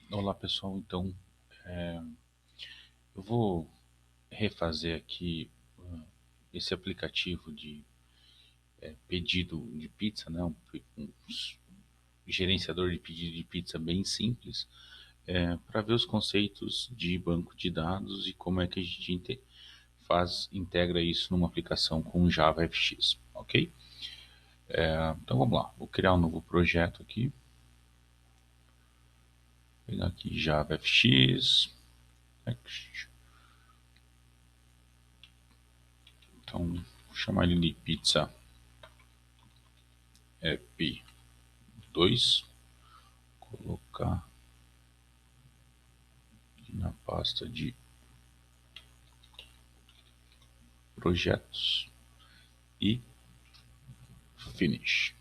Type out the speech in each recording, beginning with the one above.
Olá pessoal, então eu vou refazer aqui esse aplicativo de pedido de pizza, né? Um gerenciador de pedido de pizza bem simples, para ver os conceitos de banco de dados e como é que a gente integra isso numa aplicação com JavaFX, ok? Então vamos lá, vou criar um novo projeto aqui, pegar aqui JavaFX, next. Então vou chamar ele de pizza app 2, colocar aqui na pasta de projetos e finish.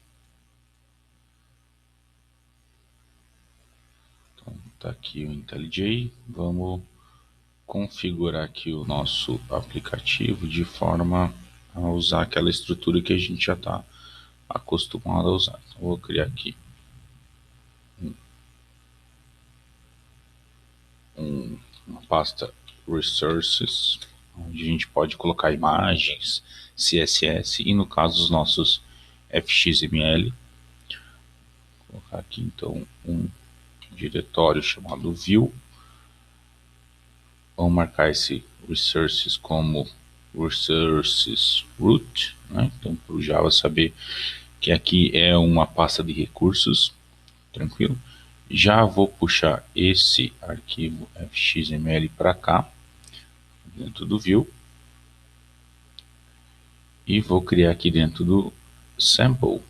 Então tá aqui o IntelliJ, vamos configurar aqui o nosso aplicativo de forma a usar aquela estrutura que a gente já está acostumado a usar. Então vou criar aqui uma pasta resources, onde a gente pode colocar imagens, CSS e no caso os nossos FXML. Vou colocar aqui então um diretório chamado view. Vamos marcar esse resources como resources root, né? Então para o Java saber que aqui é uma pasta de recursos, tranquilo. Já vou puxar esse arquivo fxml para cá, dentro do view, e vou criar aqui dentro do sample,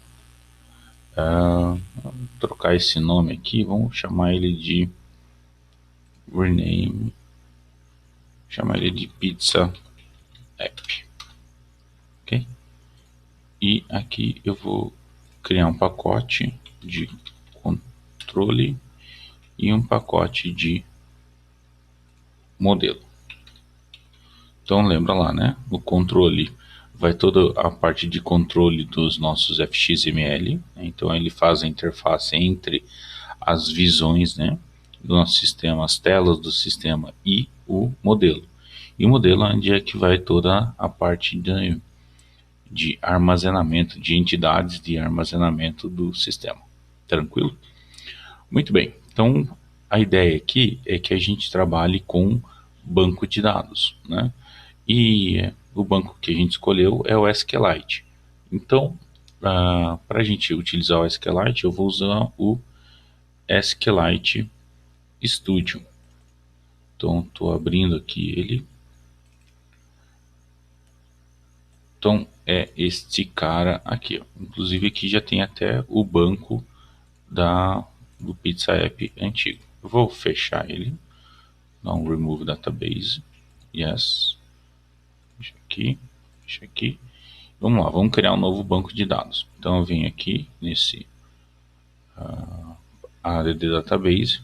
trocar esse nome aqui, vamos chamar ele de rename, chamar ele de pizza app, ok? E aqui eu vou criar um pacote de controle e um pacote de modelo. Então lembra lá, né? O controle vai toda a parte de controle dos nossos FXML, né? Então ele faz a interface entre as visões, né, do nosso sistema, as telas do sistema e o modelo. E o modelo é onde é que vai toda a parte de armazenamento, de entidades de armazenamento do sistema. Tranquilo? Muito bem. Então, a ideia aqui é que a gente trabalhe com banco de dados, né? E o banco que a gente escolheu é o SQLite. Então, para a gente utilizar o SQLite, eu vou usar o SQLite Studio. Então, estou abrindo aqui ele. Então, é este cara aqui. Ó. Inclusive, aqui já tem até o banco do Pizza App antigo. Eu vou fechar ele. Dar um Remove Database. Yes. Deixa aqui. Deixa aqui. Vamos lá, vamos criar um novo banco de dados. Então, eu venho aqui nesse ADD Database.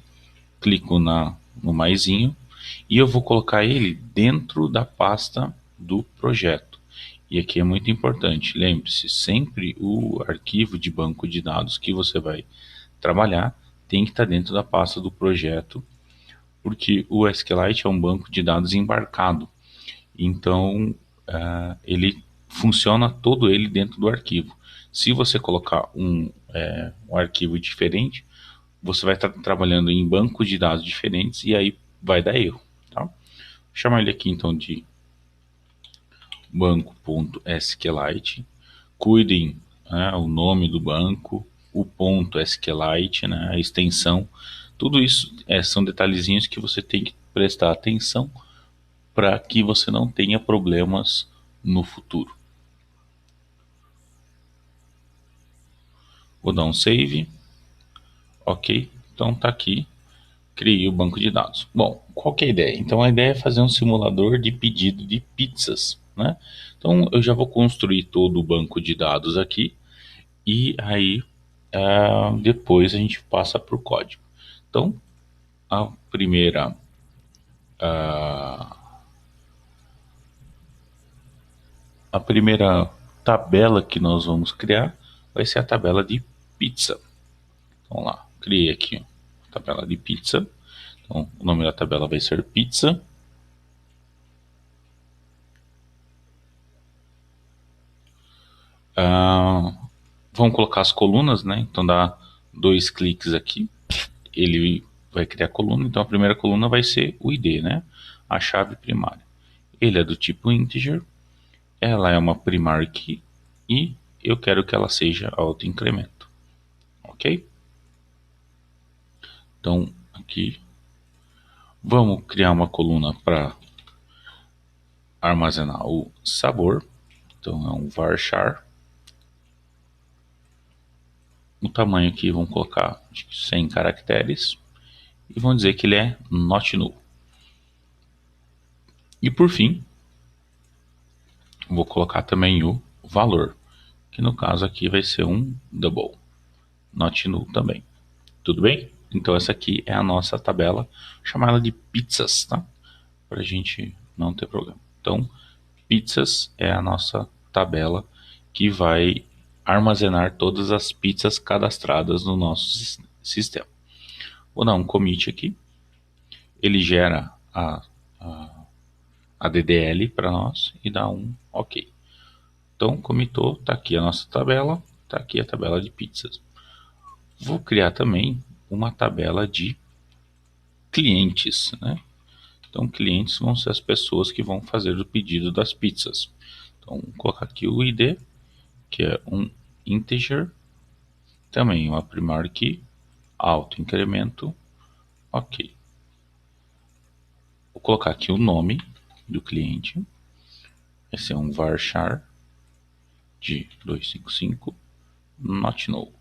Clico no maisinho. E eu vou colocar ele dentro da pasta do projeto. E aqui é muito importante, lembre-se, sempre o arquivo de banco de dados que você vai trabalhar tem que estar dentro da pasta do projeto, porque o SQLite é um banco de dados embarcado, então ele funciona todo ele dentro do arquivo. Se você colocar um arquivo diferente, você vai estar trabalhando em bancos de dados diferentes e aí vai dar erro. Tá? Vou chamar ele aqui então de banco.sqlite. Cuidem, né, o nome do banco, o ponto SQLite, né, a extensão. Tudo isso são detalhezinhos que você tem que prestar atenção para que você não tenha problemas no futuro. Vou dar um save. Ok, então tá aqui. Criei o banco de dados. Bom, qual que é a ideia? Então a ideia é fazer um simulador de pedido de pizzas, né? Então eu já vou construir todo o banco de dados aqui e aí depois a gente passa para o código. Então a primeira a primeira tabela que nós vamos criar vai ser a tabela de pizza. Vamos lá, criei aqui a tabela de pizza. Então, o nome da tabela vai ser pizza. Vamos colocar as colunas, né? Então dá 2 cliques aqui, ele vai criar a coluna. Então a primeira coluna vai ser o ID, né? A chave primária. Ele é do tipo integer, ela é uma primary key e eu quero que ela seja autoincremento, ok? Então aqui vamos criar uma coluna para armazenar o sabor. Então é um varchar. O tamanho aqui vamos colocar de 100 caracteres e vamos dizer que ele é not null. E por fim, vou colocar também o valor, que no caso aqui vai ser um double, not null também. Tudo bem? Então essa aqui é a nossa tabela, chamar ela de pizzas, tá? Para a gente não ter problema. Então, pizzas é a nossa tabela que vai armazenar todas as pizzas cadastradas no nosso sistema. Vou dar um commit aqui. Ele gera a DDL para nós e dá um OK. Então, commitou, está aqui a nossa tabela, está aqui a tabela de pizzas. Vou criar também uma tabela de clientes, né? Então, clientes vão ser as pessoas que vão fazer o pedido das pizzas. Então, vou colocar aqui o ID, que é um integer, também uma primary key, autoincremento, OK. Vou colocar aqui o nome do cliente, esse é um varchar de 255, not null.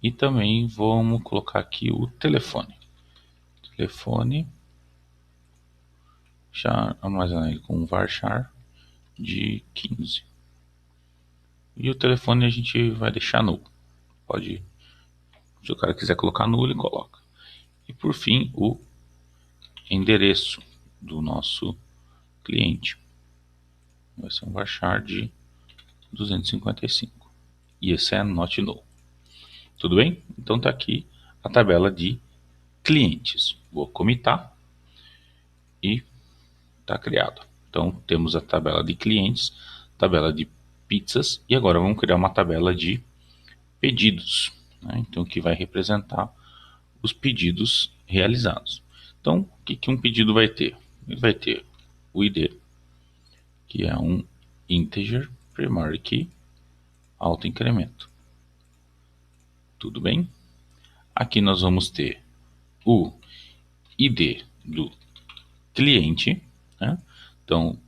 E também vamos colocar aqui o telefone. Telefone, já armazenar ele com um varchar de 15. E o telefone a gente vai deixar null. Pode, se o cara quiser colocar null, ele coloca. E por fim, o endereço do nosso cliente. Vai ser um varchar de 255. E esse é not null. Tudo bem? Então tá aqui a tabela de clientes. Vou comitar e tá criado. Então temos a tabela de clientes, tabela de pizzas e agora vamos criar uma tabela de pedidos, né? Então que vai representar os pedidos realizados. Então o que um pedido vai ter? Ele vai ter o ID, que é um integer primary key autoincremento. Tudo bem? Aqui nós vamos ter o ID do cliente, né? Então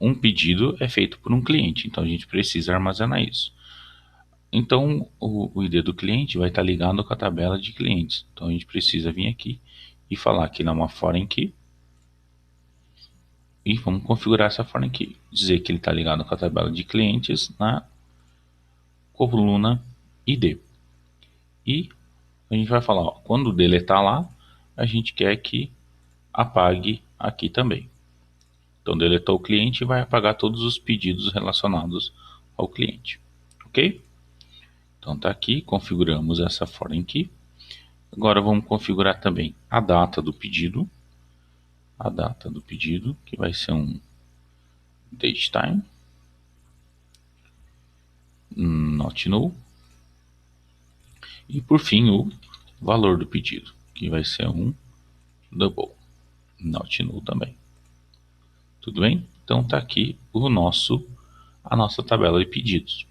um pedido é feito por um cliente, então a gente precisa armazenar isso. Então o ID do cliente vai estar ligado com a tabela de clientes. Então a gente precisa vir aqui e falar que não é uma foreign key. E vamos configurar essa foreign key. Dizer que ele está ligado com a tabela de clientes na coluna ID. E a gente vai falar, ó, quando deletar lá, a gente quer que apague aqui também. Então deletou o cliente e vai apagar todos os pedidos relacionados ao cliente. Ok? Então tá aqui, configuramos essa foreign key. Agora vamos configurar também a data do pedido. A data do pedido, que vai ser um datetime, not null. E por fim o valor do pedido, que vai ser um double, not null também. Tudo bem? Então tá aqui a nossa tabela de pedidos.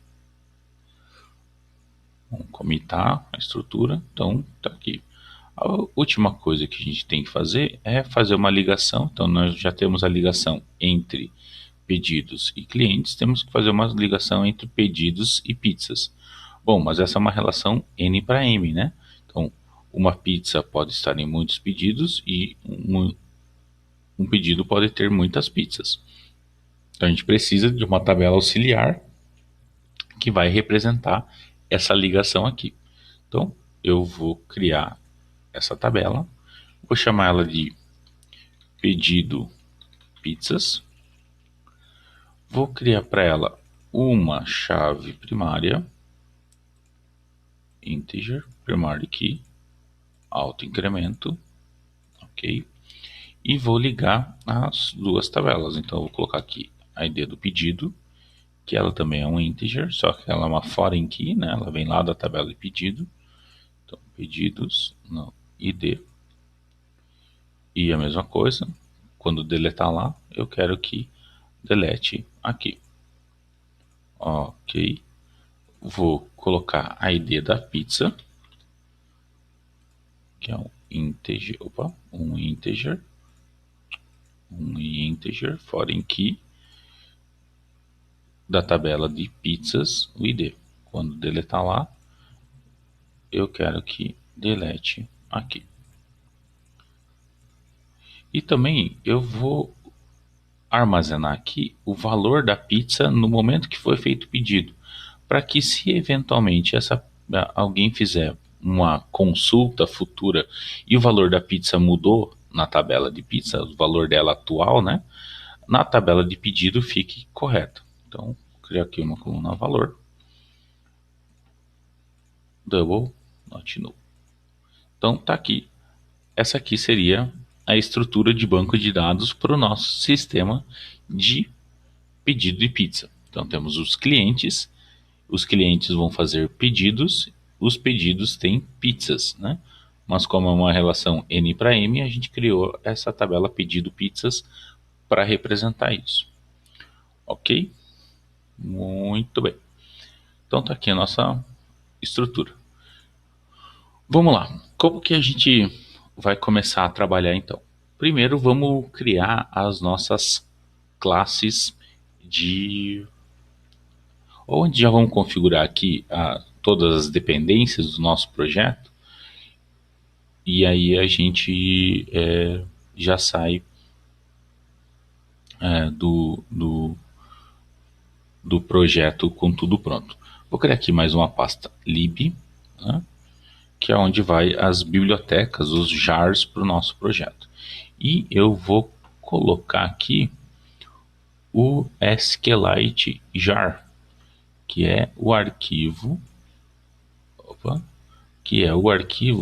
Vamos comitar a estrutura, então tá aqui. A última coisa que a gente tem que fazer é fazer uma ligação. Então nós já temos a ligação entre pedidos e clientes, temos que fazer uma ligação entre pedidos e pizzas. Bom, mas essa é uma relação N para M, né? Então, uma pizza pode estar em muitos pedidos e um pedido pode ter muitas pizzas. Então, a gente precisa de uma tabela auxiliar que vai representar essa ligação aqui. Então, eu vou criar essa tabela, vou chamar ela de pedido pizzas. Vou criar para ela uma chave primária, integer, primary key, autoincremento, ok? E vou ligar as duas tabelas. Então eu vou colocar aqui a ID do pedido, que ela também é um integer, só que ela é uma foreign key, né? Ela vem lá da tabela de pedido. Então, pedidos no ID. E a mesma coisa, quando deletar lá, eu quero que delete aqui. Ok. Vou colocar a ID da pizza, que é um integer, um integer foreign key da tabela de pizzas, o ID. Quando deletar lá, eu quero que delete aqui. E também eu vou armazenar aqui o valor da pizza no momento que foi feito o pedido, para que se eventualmente alguém fizer uma consulta futura e o valor da pizza mudou na tabela de pizza, o valor dela atual, né? Na tabela de pedido fique correto. Então, vou criar aqui uma coluna valor, double, not null. Então, tá aqui. Essa aqui seria a estrutura de banco de dados para o nosso sistema de pedido de pizza. Então, temos os clientes vão fazer pedidos, os pedidos têm pizzas, né? Mas como é uma relação N para M, a gente criou essa tabela pedido pizzas para representar isso. Ok? Muito bem. Então tá aqui a nossa estrutura. Vamos lá. Como que a gente vai começar a trabalhar então? Primeiro vamos criar as nossas classes de... onde já vamos configurar aqui todas as dependências do nosso projeto. E aí a gente já sai do projeto com tudo pronto. Vou criar aqui mais uma pasta lib, né, que é onde vai as bibliotecas, os jars para o nosso projeto. E eu vou colocar aqui o SQLite jar, que é o arquivo,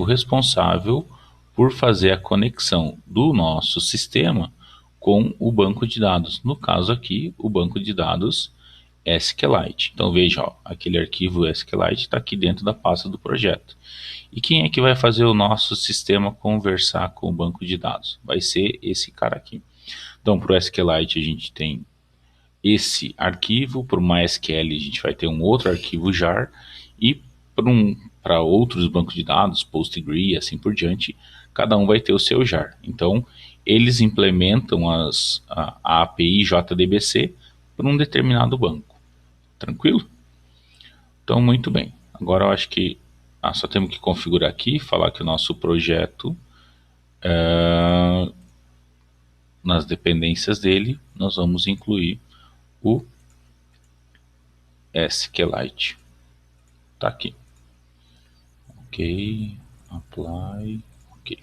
responsável por fazer a conexão do nosso sistema com o banco de dados. No caso aqui, o banco de dados SQLite. Então veja, ó, aquele arquivo SQLite está aqui dentro da pasta do projeto. E quem é que vai fazer o nosso sistema conversar com o banco de dados? Vai ser esse cara aqui. Então para o SQLite a gente tem esse arquivo, para o MySQL a gente vai ter um outro arquivo jar, e para outros bancos de dados, PostgreSQL e assim por diante, cada um vai ter o seu jar. Então eles implementam a API JDBC para um determinado banco. Tranquilo? Então, muito bem. Agora eu acho que só temos que configurar aqui, falar que o nosso projeto, nas dependências dele, nós vamos incluir o SQLite. Tá aqui. Ok, apply, ok.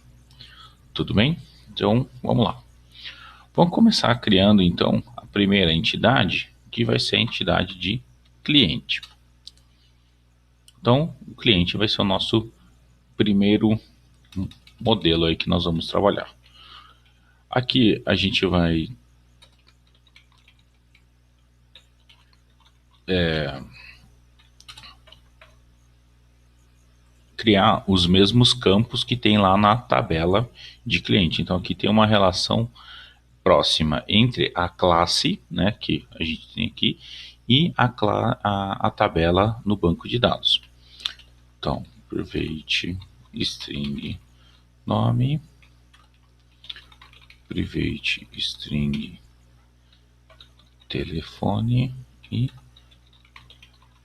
Tudo bem? Então, vamos lá. Vamos começar criando, então, a primeira entidade, que vai ser a entidade de cliente. Então, o cliente vai ser o nosso primeiro modelo aí que nós vamos trabalhar. Aqui a gente vai criar os mesmos campos que tem lá na tabela de cliente. Então aqui tem uma relação próxima entre a classe, né, que a gente tem aqui, e a tabela no banco de dados. Então, private string nome, private string telefone e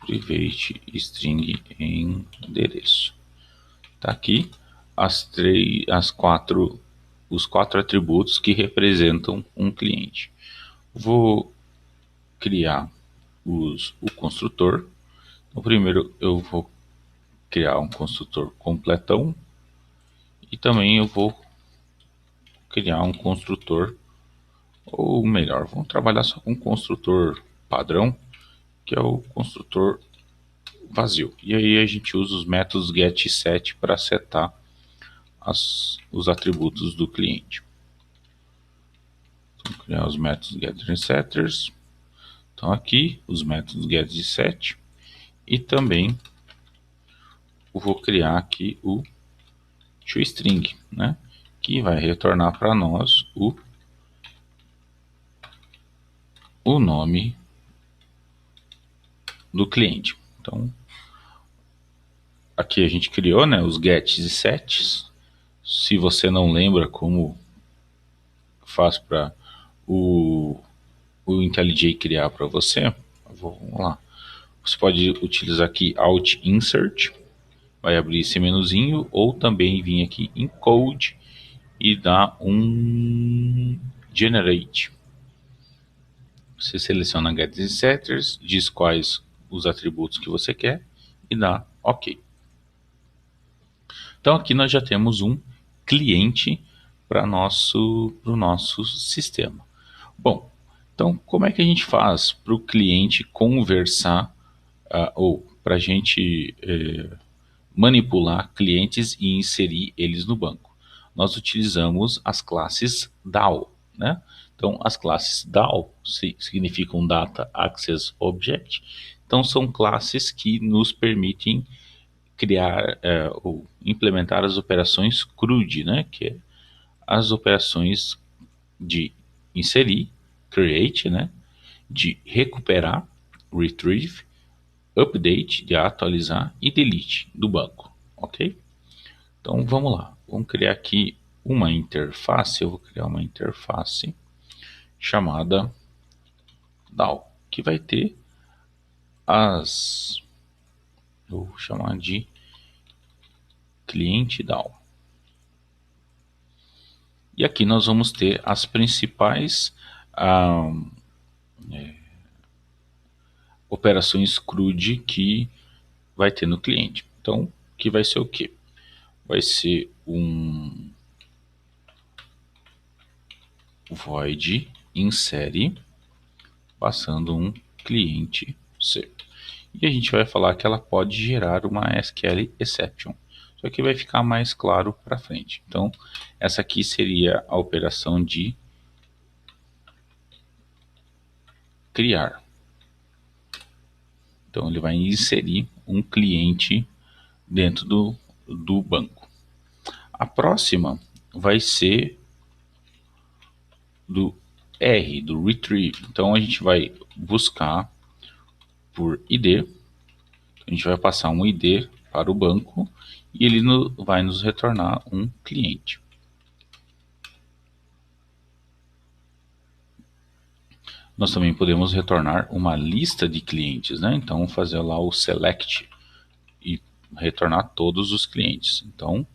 private string endereço. Tá aqui os quatro atributos que representam um cliente. Vou criar o construtor. Então, primeiro eu vou criar um construtor completão e também eu vou criar um construtor, ou melhor, vamos trabalhar só com um construtor padrão, que é o construtor vazio. E aí a gente usa os métodos get e set para setar os atributos do cliente. Então, criar os métodos getter e setters. Então aqui os métodos get e set, e também eu vou criar aqui o toString, né, que vai retornar para nós o nome do cliente. Então aqui a gente criou, né, os gets e sets. Se você não lembra como faz para o IntelliJ criar para você, vamos lá. Você pode utilizar aqui Alt Insert, vai abrir esse menuzinho, ou também vir aqui em Code e dar um Generate. Você seleciona Get e Setters, diz quais os atributos que você quer e dá OK. Então aqui nós já temos um cliente para o nosso sistema. Bom, então como é que a gente faz para o cliente conversar ou para a gente manipular clientes e inserir eles no banco? Nós utilizamos as classes DAO, né? Então as classes DAO significam Data Access Object. Então são classes que nos permitem criar ou implementar as operações CRUD, né? Que é as operações de inserir, create, né, de recuperar, retrieve, update, de atualizar, e delete do banco, ok? Então vamos lá, vamos criar aqui uma interface. Eu vou criar uma interface chamada DAO, que vai ter eu vou chamar de cliente DAO. E aqui nós vamos ter as principais operações CRUD que vai ter no cliente. Então, que vai ser o que? Vai ser um void insere passando um cliente C. E a gente vai falar que ela pode gerar uma SQL exception. Só que vai ficar mais claro para frente. Então, essa aqui seria a operação de criar. Então, ele vai inserir um cliente dentro do banco. A próxima vai ser do R, do retrieve. Então, a gente vai buscar por ID. A gente vai passar um ID para o banco e ele vai nos retornar um cliente. Nós também podemos retornar uma lista de clientes, né? Então, fazer lá o select e retornar todos os clientes. Então,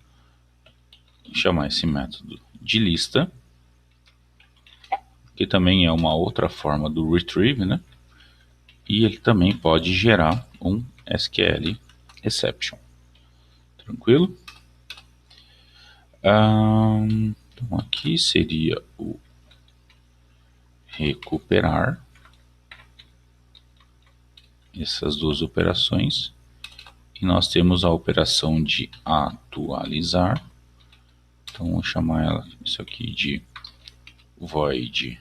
chamar esse método de lista, que também é uma outra forma do retrieve, né? E ele também pode gerar um SQL exception. Tranquilo? Então, aqui seria o recuperar, essas duas operações, e nós temos a operação de atualizar. Então vou chamar isso aqui de void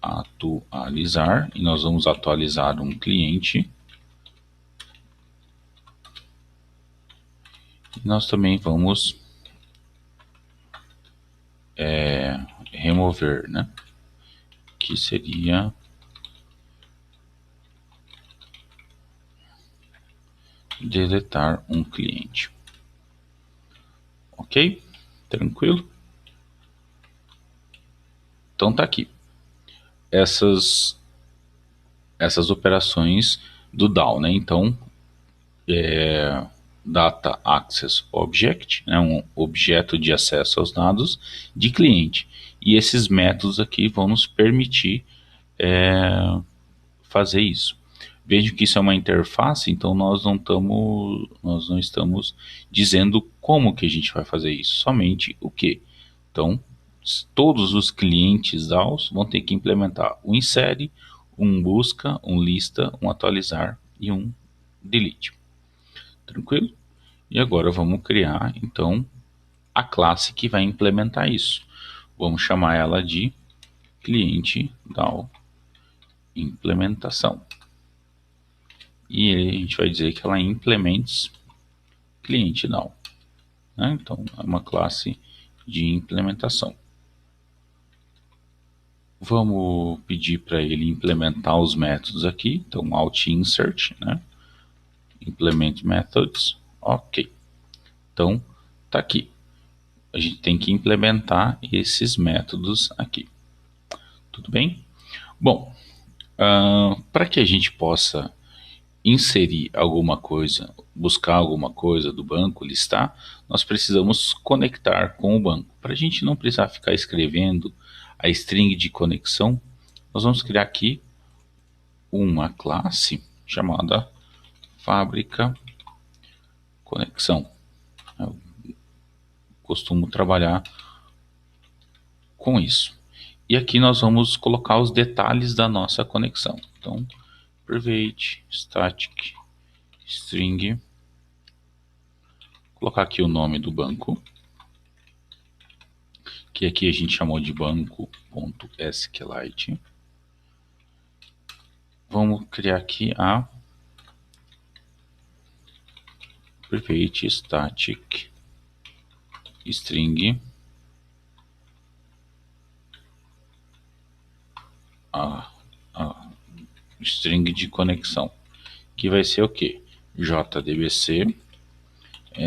atualizar, e nós vamos atualizar um cliente. E nós também vamos remover, né, que seria deletar um cliente. Ok? Tranquilo? Então tá aqui essas operações do DAO, né? Então, Data Access Object, né? Um objeto de acesso aos dados de cliente. E esses métodos aqui vão nos permitir fazer isso. Veja que isso é uma interface, então nós não estamos dizendo como que a gente vai fazer isso, somente o que. Então, todos os clientes DAOs vão ter que implementar um insere, um busca, um lista, um atualizar e um delete. Tranquilo? E agora vamos criar, então, a classe que vai implementar isso. Vamos chamar ela de cliente DAO implementação. E a gente vai dizer que ela implements cliente DAO, né? Então é uma classe de implementação. Vamos pedir para ele implementar os métodos aqui. Então alt insert, né? Implement methods. Ok. Então tá aqui. A gente tem que implementar esses métodos aqui. Tudo bem? Bom, para que a gente possa inserir alguma coisa, buscar alguma coisa do banco, listar, nós precisamos conectar com o banco. Para a gente não precisar ficar escrevendo a string de conexão, nós vamos criar aqui uma classe chamada fábrica conexão. Eu costumo trabalhar com isso. E aqui nós vamos colocar os detalhes da nossa conexão. Então, private static string, colocar aqui o nome do banco, que aqui a gente chamou de banco.sqlite. Vamos criar aqui a private static string a string de conexão, que vai ser o que? JDBC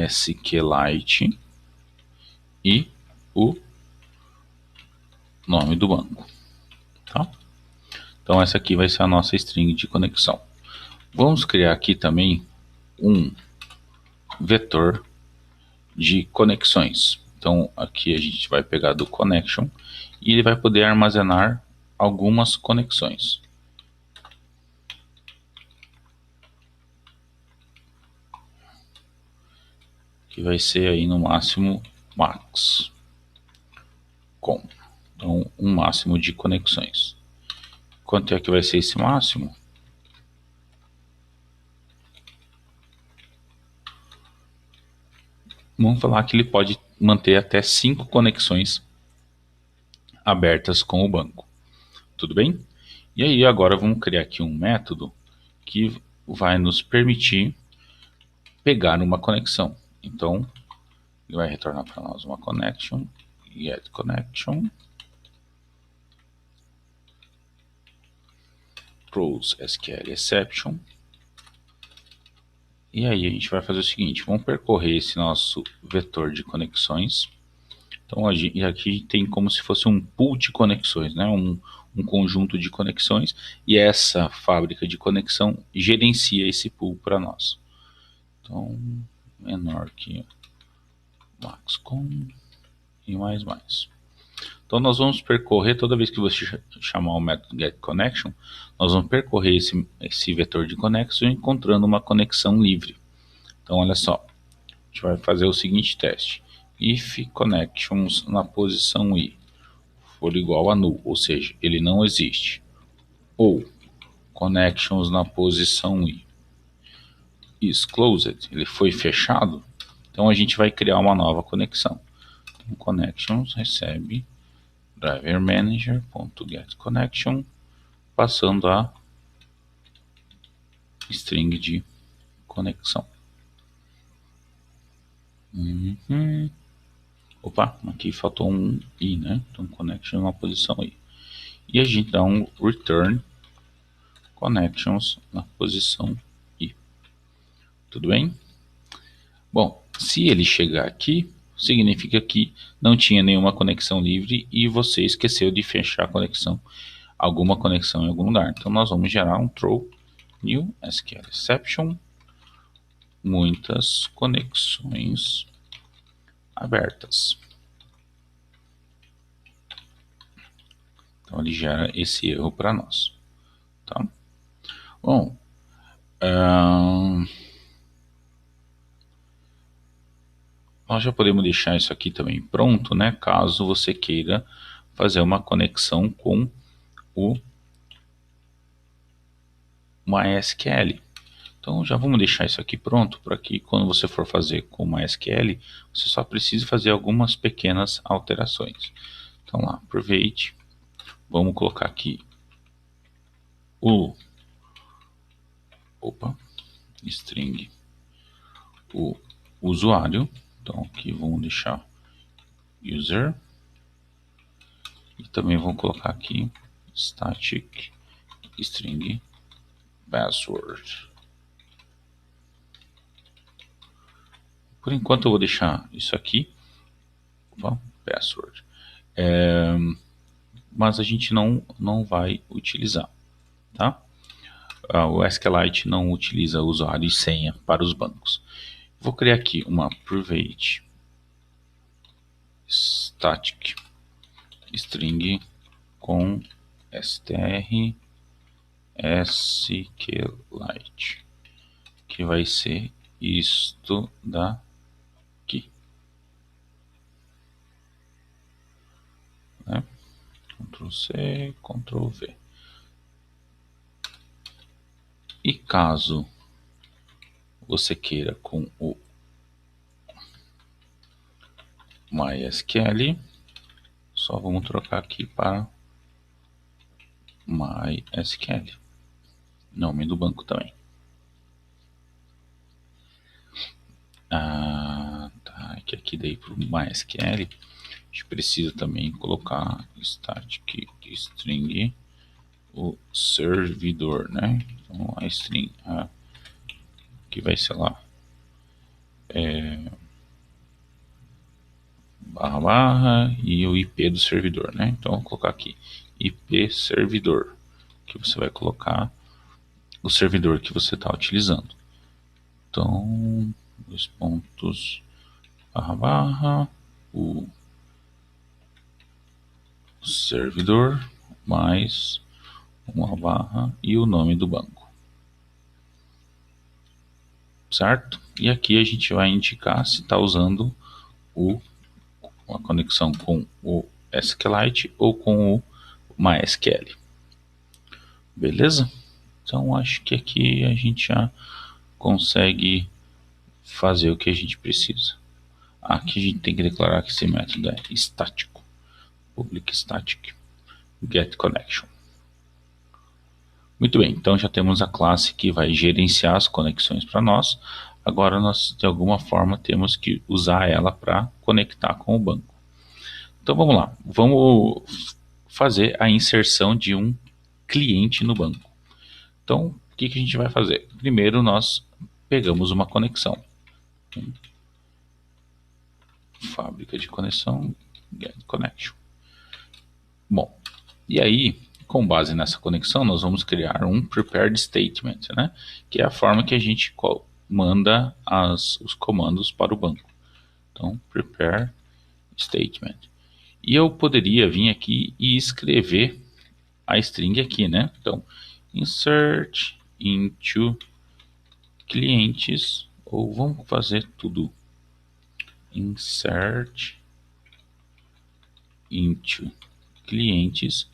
SQLite e o nome do banco, tá? Então essa aqui vai ser a nossa string de conexão. Vamos criar aqui também um vetor de conexões. Então aqui a gente vai pegar do connection e ele vai poder armazenar algumas conexões. Que vai ser aí no máximo max com. Então um máximo de conexões. Quanto é que vai ser esse máximo? Vamos falar que ele pode manter até 5 conexões abertas com o banco. Tudo bem? E aí agora vamos criar aqui um método que vai nos permitir pegar uma conexão. Então ele vai retornar para nós uma connection, get connection, throws SQL exception. E aí a gente vai fazer o seguinte, vamos percorrer esse nosso vetor de conexões. Então aqui tem como se fosse um pool de conexões, né? um conjunto de conexões, e essa fábrica de conexão gerencia esse pool para nós. Então, menor que max com e mais. Então nós vamos percorrer, toda vez que você chamar o método getConnection, nós vamos percorrer esse vetor de conexão encontrando uma conexão livre. Então olha só, a gente vai fazer o seguinte teste. If connections na posição i for igual a null, ou seja, ele não existe, ou connections na posição i is closed, ele foi fechado, então a gente vai criar uma nova conexão. Então, connections recebe driver manager.getConnection, passando a string de conexão. Opa, aqui faltou um i, né? Então connection na posição i. E a gente dá um return connections na posição i. Tudo bem? Bom, se ele chegar aqui, significa que não tinha nenhuma conexão livre e você esqueceu de fechar a conexão, alguma conexão em algum lugar. Então nós vamos gerar um throw new SQL exception, muitas conexões abertas. Então ele gera esse erro para nós, tá? Bom, nós já podemos deixar isso aqui também pronto, né? Caso você queira fazer uma conexão com o MySQL. Então já vamos deixar isso aqui pronto para que quando você for fazer com MySQL, você só precise fazer algumas pequenas alterações. Então lá, private, vamos colocar aqui o string, o usuário. Então aqui vamos deixar user e também vamos colocar aqui static string password. Por enquanto eu vou deixar isso aqui, password, mas a gente não vai utilizar, tá? O SQLite não utiliza usuário e senha para os bancos. Vou criar aqui uma private static string com str SQLite, que vai ser isto daqui, né? Ctrl C, Ctrl V. E caso você queira com o MySQL, só vamos trocar aqui para MySQL, nome do banco também. Tá, aqui daí para o MySQL, a gente precisa também colocar static string, o servidor, né? Então a string que vai ser lá // e o IP do servidor, né? Então vou colocar aqui IP servidor, que você vai colocar o servidor que você está utilizando. Então, dois pontos // o servidor mais uma barra e o nome do banco, certo? E aqui a gente vai indicar se está usando a conexão com o SQLite ou com o MySQL. Beleza? Então acho que aqui a gente já consegue fazer o que a gente precisa. Aqui a gente tem que declarar que esse método é estático, public static get connection. Muito bem, então já temos a classe que vai gerenciar as conexões para nós. Agora nós de alguma forma temos que usar ela para conectar com o banco. Então vamos lá, vamos fazer a inserção de um cliente no banco. Então o que a gente vai fazer? Primeiro nós pegamos uma conexão. Fábrica de conexão, get connection. Bom, e aí, com base nessa conexão, nós vamos criar um prepared statement, né? Que é a forma que a gente manda os comandos para o banco. Então, prepare statement. E eu poderia vir aqui e escrever a string aqui, né? Então, insert into clientes, ou vamos fazer tudo. Insert into clientes.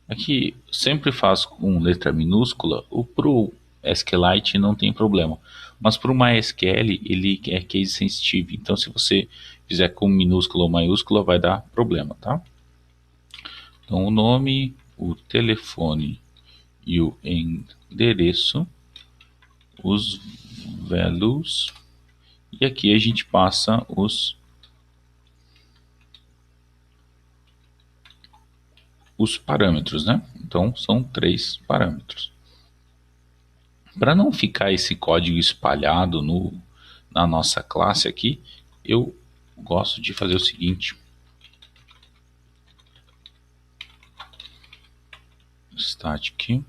Aqui sempre faço com letra minúscula, para o SQLite não tem problema, mas para o MySQL ele é case sensitive, então se você fizer com minúscula ou maiúscula vai dar problema, tá? Então o nome, o telefone e o endereço, os values, e aqui a gente passa os parâmetros, né? Então são 3 parâmetros. Para não ficar esse código espalhado na nossa classe aqui, eu gosto de fazer o seguinte: static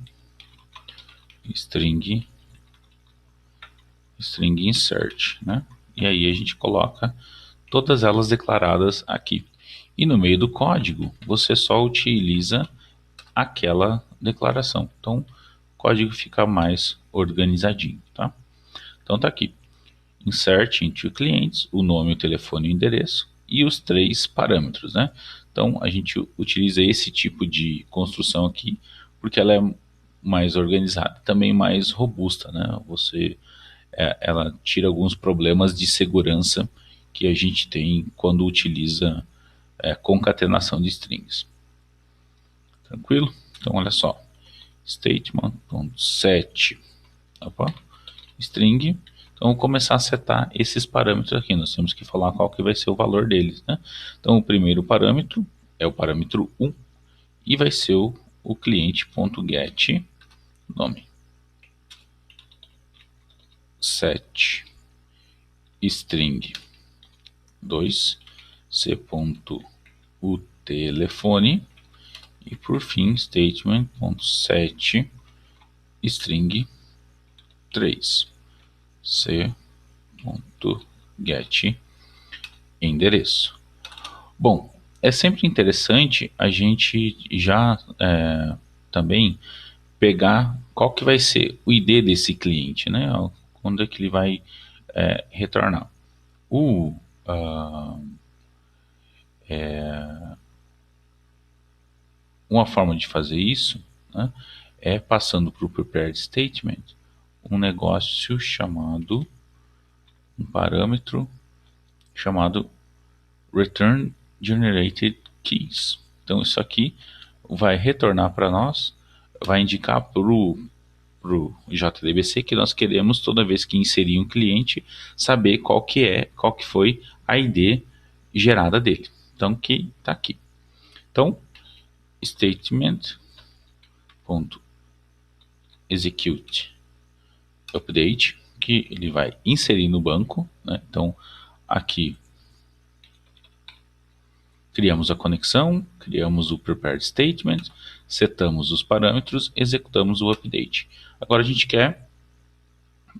string insert, né? E aí a gente coloca todas elas declaradas aqui. E no meio do código, você só utiliza aquela declaração. Então, o código fica mais organizadinho, tá? Então tá aqui. Insert into clientes, o nome, o telefone e o endereço e os 3 parâmetros, né? Então a gente utiliza esse tipo de construção aqui porque ela é mais organizada, também mais robusta, né? Ela tira alguns problemas de segurança que a gente tem quando utiliza concatenação de strings. Tranquilo? Então, olha só. Statement.set string. Então, vou começar a setar esses parâmetros aqui. Nós temos que falar qual que vai ser o valor deles, né? Então, o primeiro parâmetro é o parâmetro 1 e vai ser o cliente.get nome. Set string 2 c.utelefone e por fim statement.set string 3 c.get endereço. Bom, é sempre interessante a gente já também pegar qual que vai ser o ID desse cliente, né? Quando é que ele vai retornar. Uma forma de fazer isso, né, é passando para o prepared statement um negócio chamado, um parâmetro chamado return generated keys. Então isso aqui vai retornar para nós, vai indicar para o JDBC que nós queremos, toda vez que inserir um cliente, saber qual que foi a ID gerada dele. Então que está aqui. Então statement.execute update, que ele vai inserir no banco, né? Então aqui criamos a conexão, criamos o prepared statement, setamos os parâmetros, executamos o update. Agora a gente quer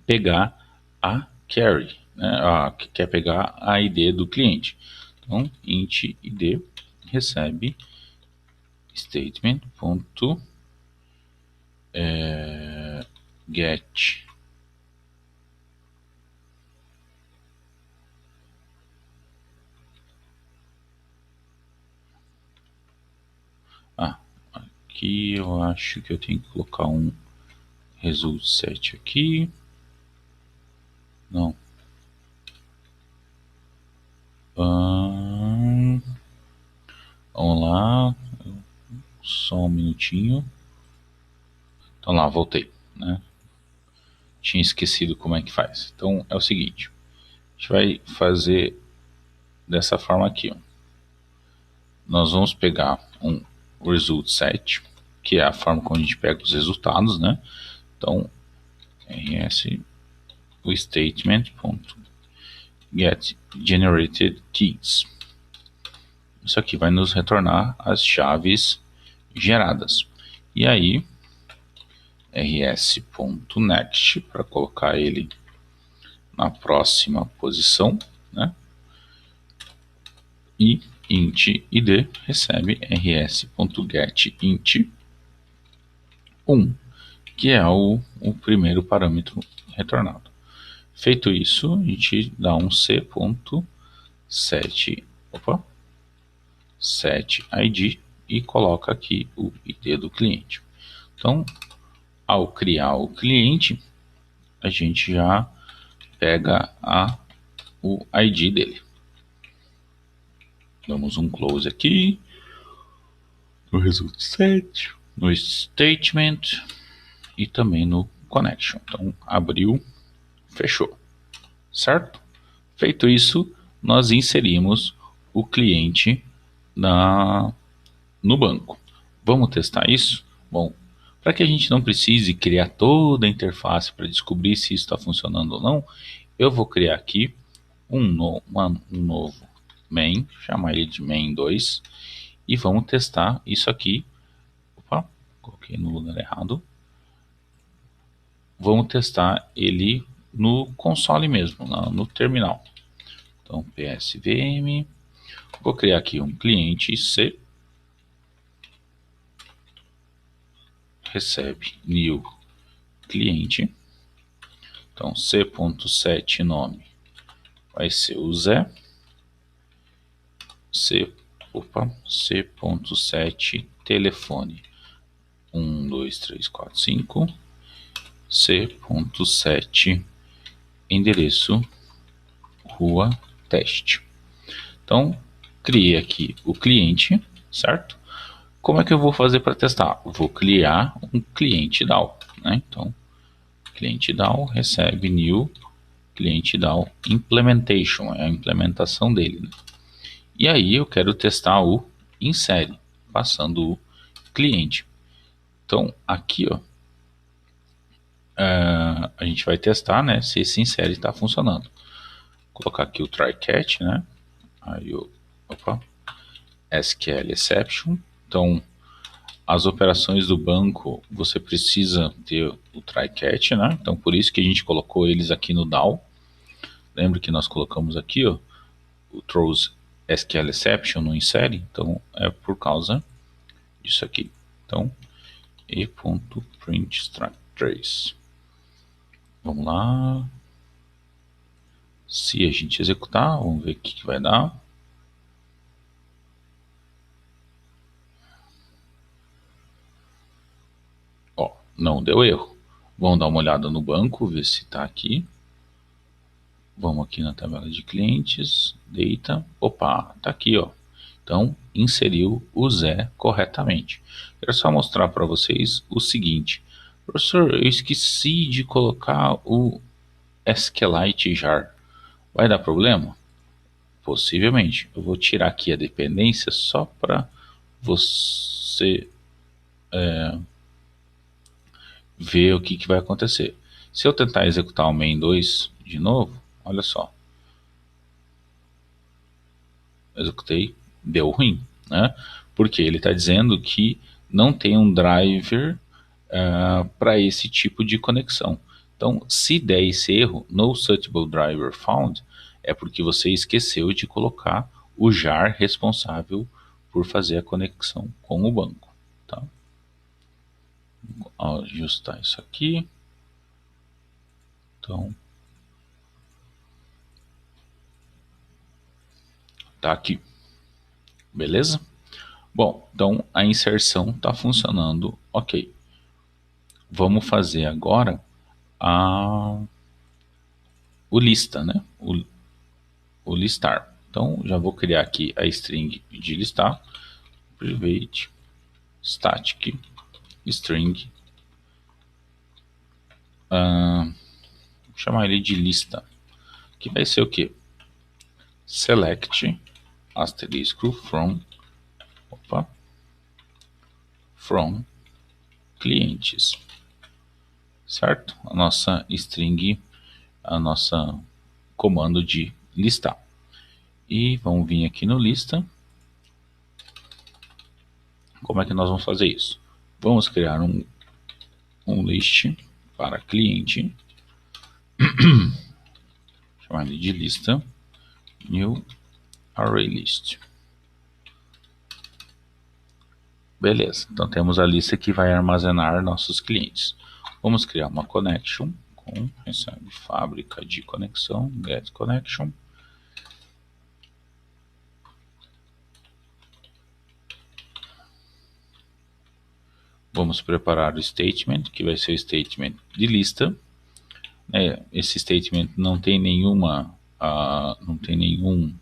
pegar a query, né? Quer pegar a ID do cliente. Então int id recebe statement.get aqui eu acho que eu tenho que colocar um result set aqui. Não. Vamos lá. Só um minutinho. Então lá, voltei, né? Tinha esquecido como é que faz. Então é o seguinte. A gente vai fazer dessa forma aqui, ó. Nós vamos pegar um result set, que é a forma como a gente pega os resultados, né? Então, rs o statement.get generated keys. Isso aqui vai nos retornar as chaves geradas. E aí, rs.next para colocar ele na próxima posição, né? E int id recebe rs.getInt 1, que é o primeiro parâmetro retornado. Feito isso, a gente dá um c.set id e coloca aqui o ID do cliente. Então, ao criar o cliente, a gente já pega o ID dele. Damos um close aqui no result set, no statement e também no connection. Então, abriu, fechou, certo? Feito isso, nós inserimos o cliente no banco. Vamos testar isso? Bom, para que a gente não precise criar toda a interface para descobrir se isso está funcionando ou não, eu vou criar aqui um novo main, chamar ele de main2, e vamos testar isso aqui. Opa, coloquei no lugar errado. Vamos testar ele no console mesmo, no terminal. Então, psvm, vou criar aqui um cliente C, recebe new cliente. Então, c.set nome vai ser o Zé, c.set telefone 1, 2, 3, 4, 5, C.7, endereço, rua, teste. Então, criei aqui o cliente, certo? Como é que eu vou fazer para testar? Vou criar um cliente DAO, né? Então, cliente DAO recebe new cliente DAO implementation, é a implementação dele, né? E aí eu quero testar o insere, passando o cliente. Então, aqui, ó, a gente vai testar, né, se esse insere está funcionando. Vou colocar aqui o try catch, né? Aí o SQL exception. Então, as operações do banco, você precisa ter o try catch, né? Então, por isso que a gente colocou eles aqui no DAO. Lembra que nós colocamos aqui, ó, o throws SQL exception no insere? Então, é por causa disso aqui. Então, e.print trace. Vamos lá. Se a gente executar, vamos ver o que vai dar. Ó, não deu erro. Vamos dar uma olhada no banco, ver se está aqui. Vamos aqui na tabela de clientes, data. Opa, tá aqui, ó. Então, inseriu o Zé corretamente. Quero só mostrar para vocês o seguinte. Professor, eu esqueci de colocar o SQLite jar. Vai dar problema? Possivelmente. Eu vou tirar aqui a dependência só para você ver o que vai acontecer. Se eu tentar executar o main 2 de novo, olha só. Executei, deu ruim, né? Porque ele está dizendo que não tem um driver para esse tipo de conexão. Então, se der esse erro, no suitable driver found, é porque você esqueceu de colocar o jar responsável por fazer a conexão com o banco. Tá? Vou ajustar isso aqui. Então, tá aqui. Beleza? Bom, então a inserção está funcionando ok. Vamos fazer agora o lista, né? O listar. Então já vou criar aqui a string de listar, private static string, vou chamar ele de lista, que vai ser o que? Select asterisco from clientes, certo? A nossa string, a nossa comando de listar. E vamos vir aqui no lista. Como é que nós vamos fazer isso? Vamos criar um list para cliente, chamar ele de lista, new array list. Beleza, então temos a lista que vai armazenar nossos clientes. Vamos criar uma connection com recebe fábrica de conexão, get connection. Vamos preparar o statement, que vai ser o statement de lista. Esse statement não tem nenhuma, não tem nenhum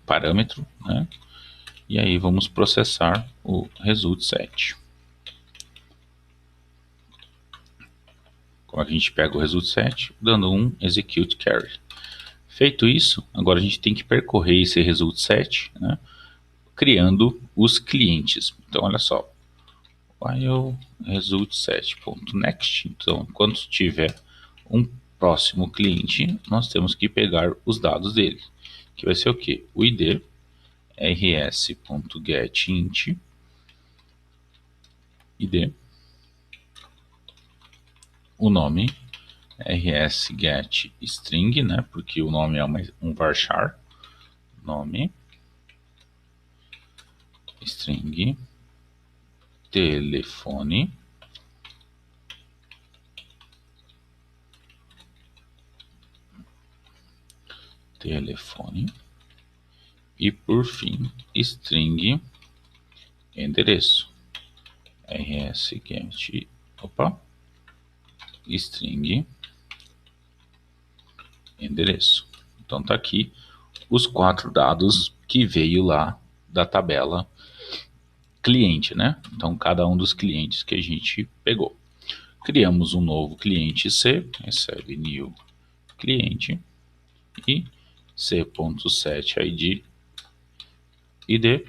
parâmetro, né? E aí vamos processar o result set. Como a gente pega o result set, dando um execute carry. Feito isso, agora a gente tem que percorrer esse result set, né, criando os clientes. Então, olha só, while result set.next. Então, quando tiver um próximo cliente, nós temos que pegar os dados dele, que vai ser o que? O ID, rs.getInt, ID, o nome, rsGetString, né, porque o nome é um varchar, nome, string, telefone, e por fim string endereço, rs-get, string, endereço. Então tá aqui os 4 dados que veio lá da tabela cliente, né? Então cada um dos clientes que a gente pegou. Criamos um novo cliente C, recebe new cliente e c.set id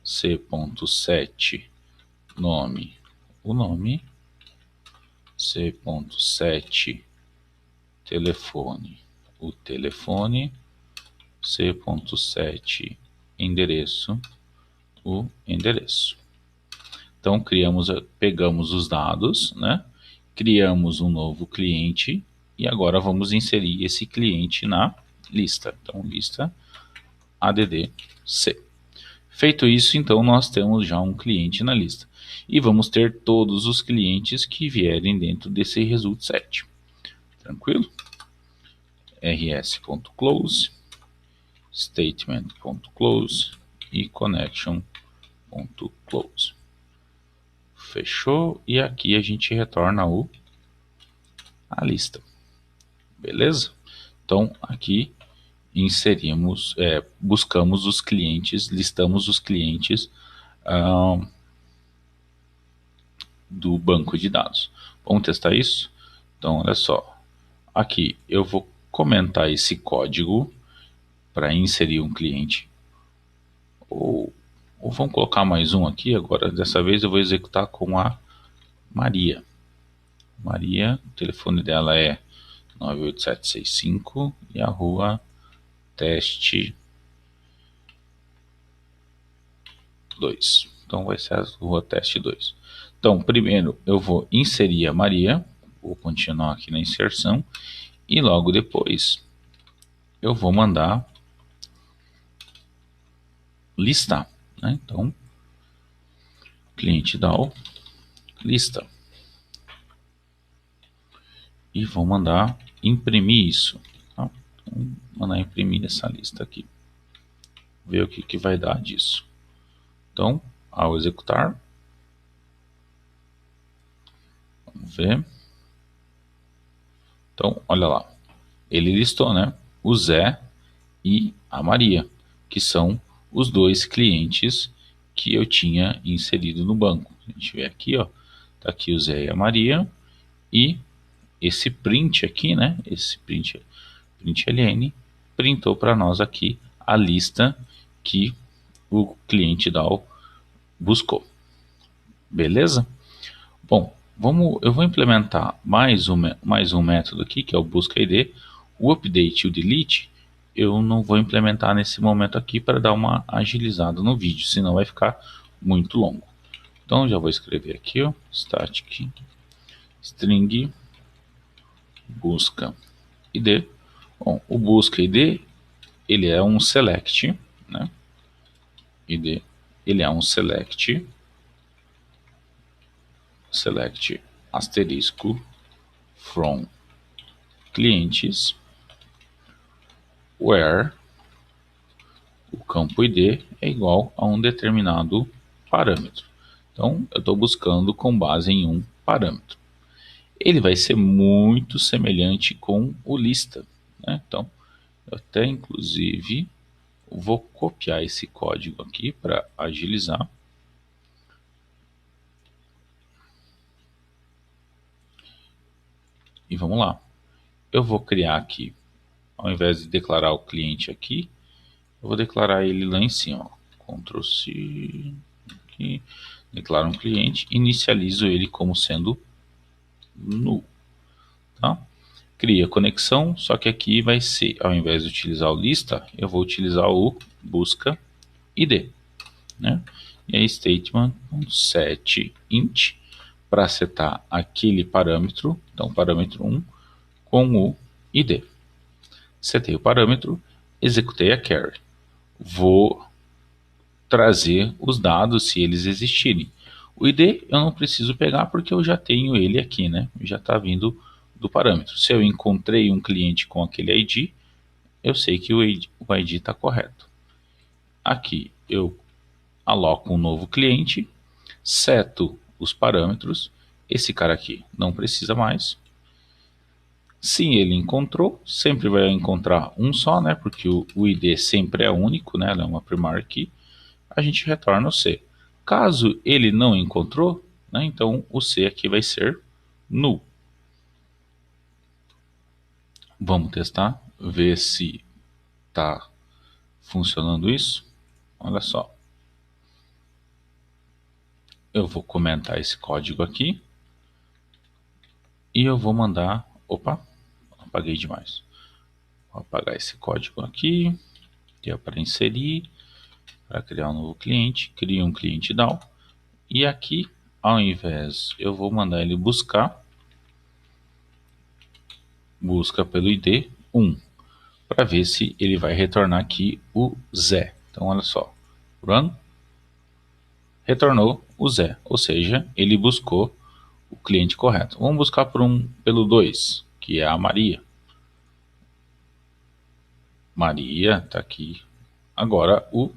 c.set nome, o nome, c.set telefone, o telefone, c.set endereço, o endereço. Então pegamos os dados, né? Criamos um novo cliente e agora vamos inserir esse cliente na lista. Então lista add c. Feito isso, então nós temos já um cliente na lista e vamos ter todos os clientes que vierem dentro desse result set. Tranquilo? rs.close, statement.close e connection.close. Fechou? E aqui a gente retorna a lista. Beleza? Então aqui inserimos, buscamos os clientes, listamos os clientes do banco de dados. Vamos testar isso? Então olha só, aqui eu vou comentar esse código para inserir um cliente, ou vamos colocar mais um aqui. Agora dessa vez eu vou executar com a Maria. Maria, o telefone dela é 98765 e a rua teste 2. Então vai ser a rua teste 2. Então primeiro eu vou inserir a Maria, vou continuar aqui na inserção e logo depois eu vou mandar listar, né? Então cliente DAO lista e vou mandar imprimir isso, tá? Então, mandar imprimir essa lista aqui, ver o que vai dar disso. Então ao executar, vamos ver. Então olha lá, ele listou, né, o Zé e a Maria, que são os dois clientes que eu tinha inserido no banco. A gente vê aqui, ó, tá aqui o Zé e a Maria, e esse print aqui, né, esse print ln, printou para nós aqui a lista que o cliente DAO buscou. Beleza? Bom, eu vou implementar mais um método aqui, que é o busca ID. O update e o delete eu não vou implementar nesse momento aqui para dar uma agilizada no vídeo, senão vai ficar muito longo. Então já vou escrever aqui, ó, static string busca id. Bom, o busca id ele é um select, né? id ele é um select asterisco from clientes where o campo id é igual a um determinado parâmetro. Então eu estou buscando com base em um parâmetro. Ele vai ser muito semelhante com o lista, né? Então eu até inclusive vou copiar esse código aqui para agilizar. E vamos lá. Eu vou criar aqui, ao invés de declarar o cliente aqui, eu vou declarar ele lá em cima. Ctrl C, aqui, declaro um cliente, inicializo ele como sendo null. Tá? Cria conexão, só que aqui vai ser, ao invés de utilizar o lista, eu vou utilizar o busca id, né? E aí statement.set int para setar aquele parâmetro, então parâmetro 1 com o id. Setei o parâmetro, executei a query. Vou trazer os dados se eles existirem. O ID eu não preciso pegar porque eu já tenho ele aqui, né? Já está vindo do parâmetro. Se eu encontrei um cliente com aquele ID, eu sei que o ID está correto. Aqui eu aloco um novo cliente, seto os parâmetros. Esse cara aqui não precisa mais. Se ele encontrou, sempre vai encontrar um só, né? Porque o ID sempre é único, né? Ela é uma primary key. A gente retorna o C. Caso ele não encontrou, né? Então o C aqui vai ser null. Vamos testar, ver se está funcionando isso. Olha só. Eu vou comentar esse código aqui. E eu vou mandar... Opa, apaguei demais. Vou apagar esse código aqui. Que é para inserir. Para criar um novo cliente. Cria um cliente DAO. E aqui, ao invés, eu vou mandar ele buscar. Busca pelo ID 1. Para ver se ele vai retornar aqui o Zé. Então, olha só. Run. Retornou o Zé. Ou seja, ele buscou o cliente correto. Vamos buscar pelo 2, que é a Maria. Maria está aqui. Agora o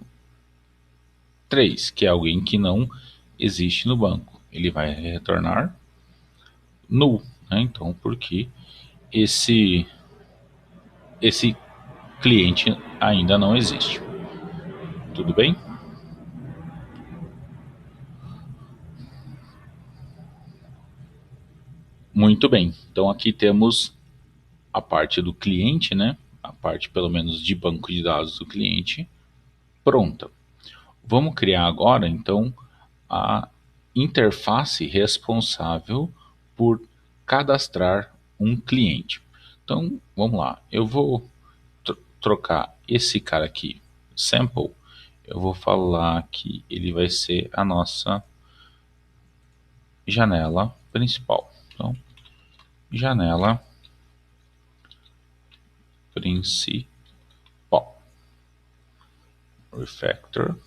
3, que é alguém que não existe no banco. Ele vai retornar null, né? Então, porque esse cliente ainda não existe. Tudo bem? Muito bem. Então aqui temos a parte do cliente, né? A parte pelo menos de banco de dados do cliente pronta. Vamos criar agora então a interface responsável por cadastrar um cliente. Então vamos lá. Eu vou trocar esse cara aqui, sample. Eu vou falar que ele vai ser a nossa janela principal. Então, janela principal. Refactor.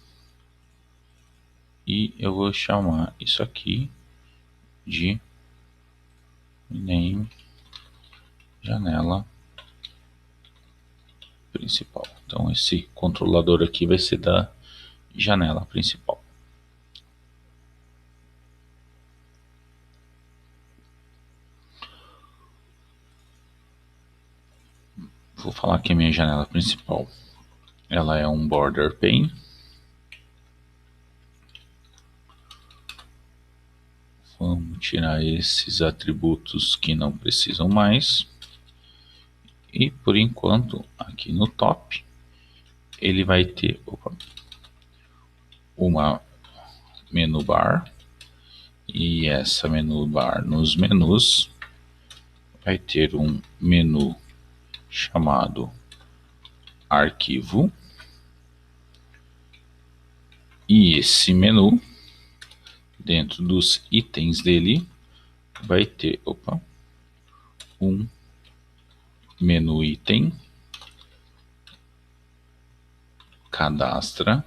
E eu vou chamar isso aqui de name janela principal. Então esse controlador aqui vai ser da janela principal. Vou falar que a minha janela principal ela é um border pane. Vamos tirar esses atributos que não precisam mais. E por enquanto, aqui no top, ele vai ter uma menu bar. E essa menu bar nos menus vai ter um menu chamado arquivo. E esse menu, dentro dos itens dele, vai ter um menu item, cadastra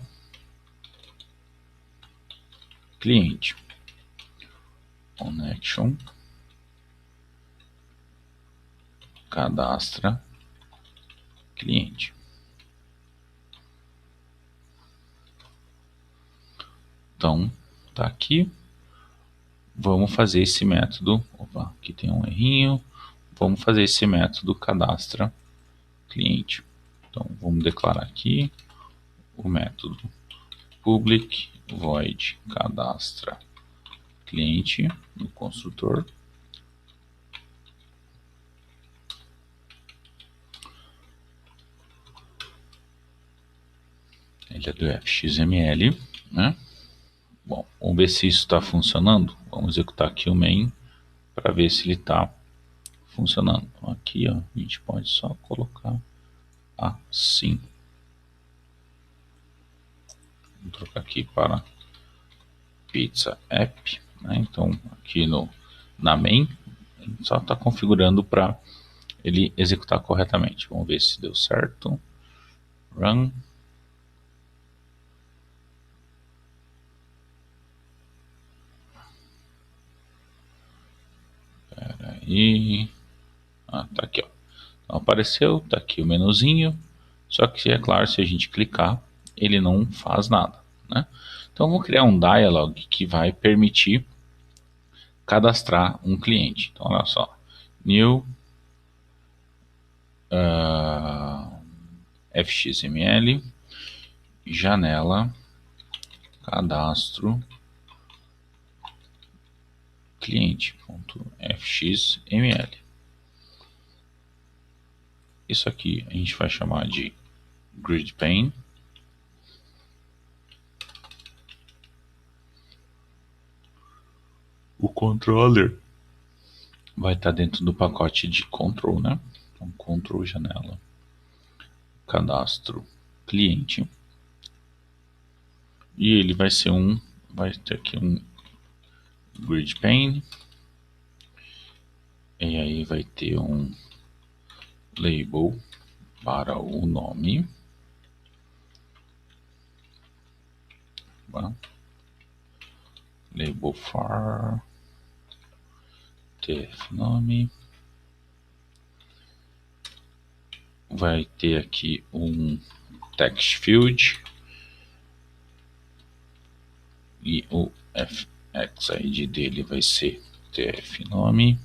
cliente, connection, cadastra cliente. Então, tá aqui. Vamos fazer esse método. Opa, aqui tem um errinho. Vamos fazer esse método cadastra cliente. Então, vamos declarar aqui o método public void cadastra cliente no construtor. Ele é do FXML, né? Bom, vamos ver se isso está funcionando. Vamos executar aqui o main para ver se ele está funcionando. Então, aqui, ó, a gente pode só colocar assim. Vou trocar aqui para pizza app, né? Então aqui na main a gente só está configurando para ele executar corretamente. Vamos ver se deu certo. Run. Espera aí. Tá aqui, ó. Então, apareceu, tá aqui o menuzinho. Só que é claro, se a gente clicar, ele não faz nada, né? Então, vou criar um dialog que vai permitir cadastrar um cliente. Então, olha só, new fxml, janela, cadastro, cliente.fxml. Isso aqui a gente vai chamar de grid pane. O controller vai estar dentro do pacote de control, né? Então, control janela, cadastro, cliente. E ele vai ter aqui um grid pane. E aí vai ter um label para o nome. Label for tf nome. Vai ter aqui um text field e o fxid dele vai ser tf nome.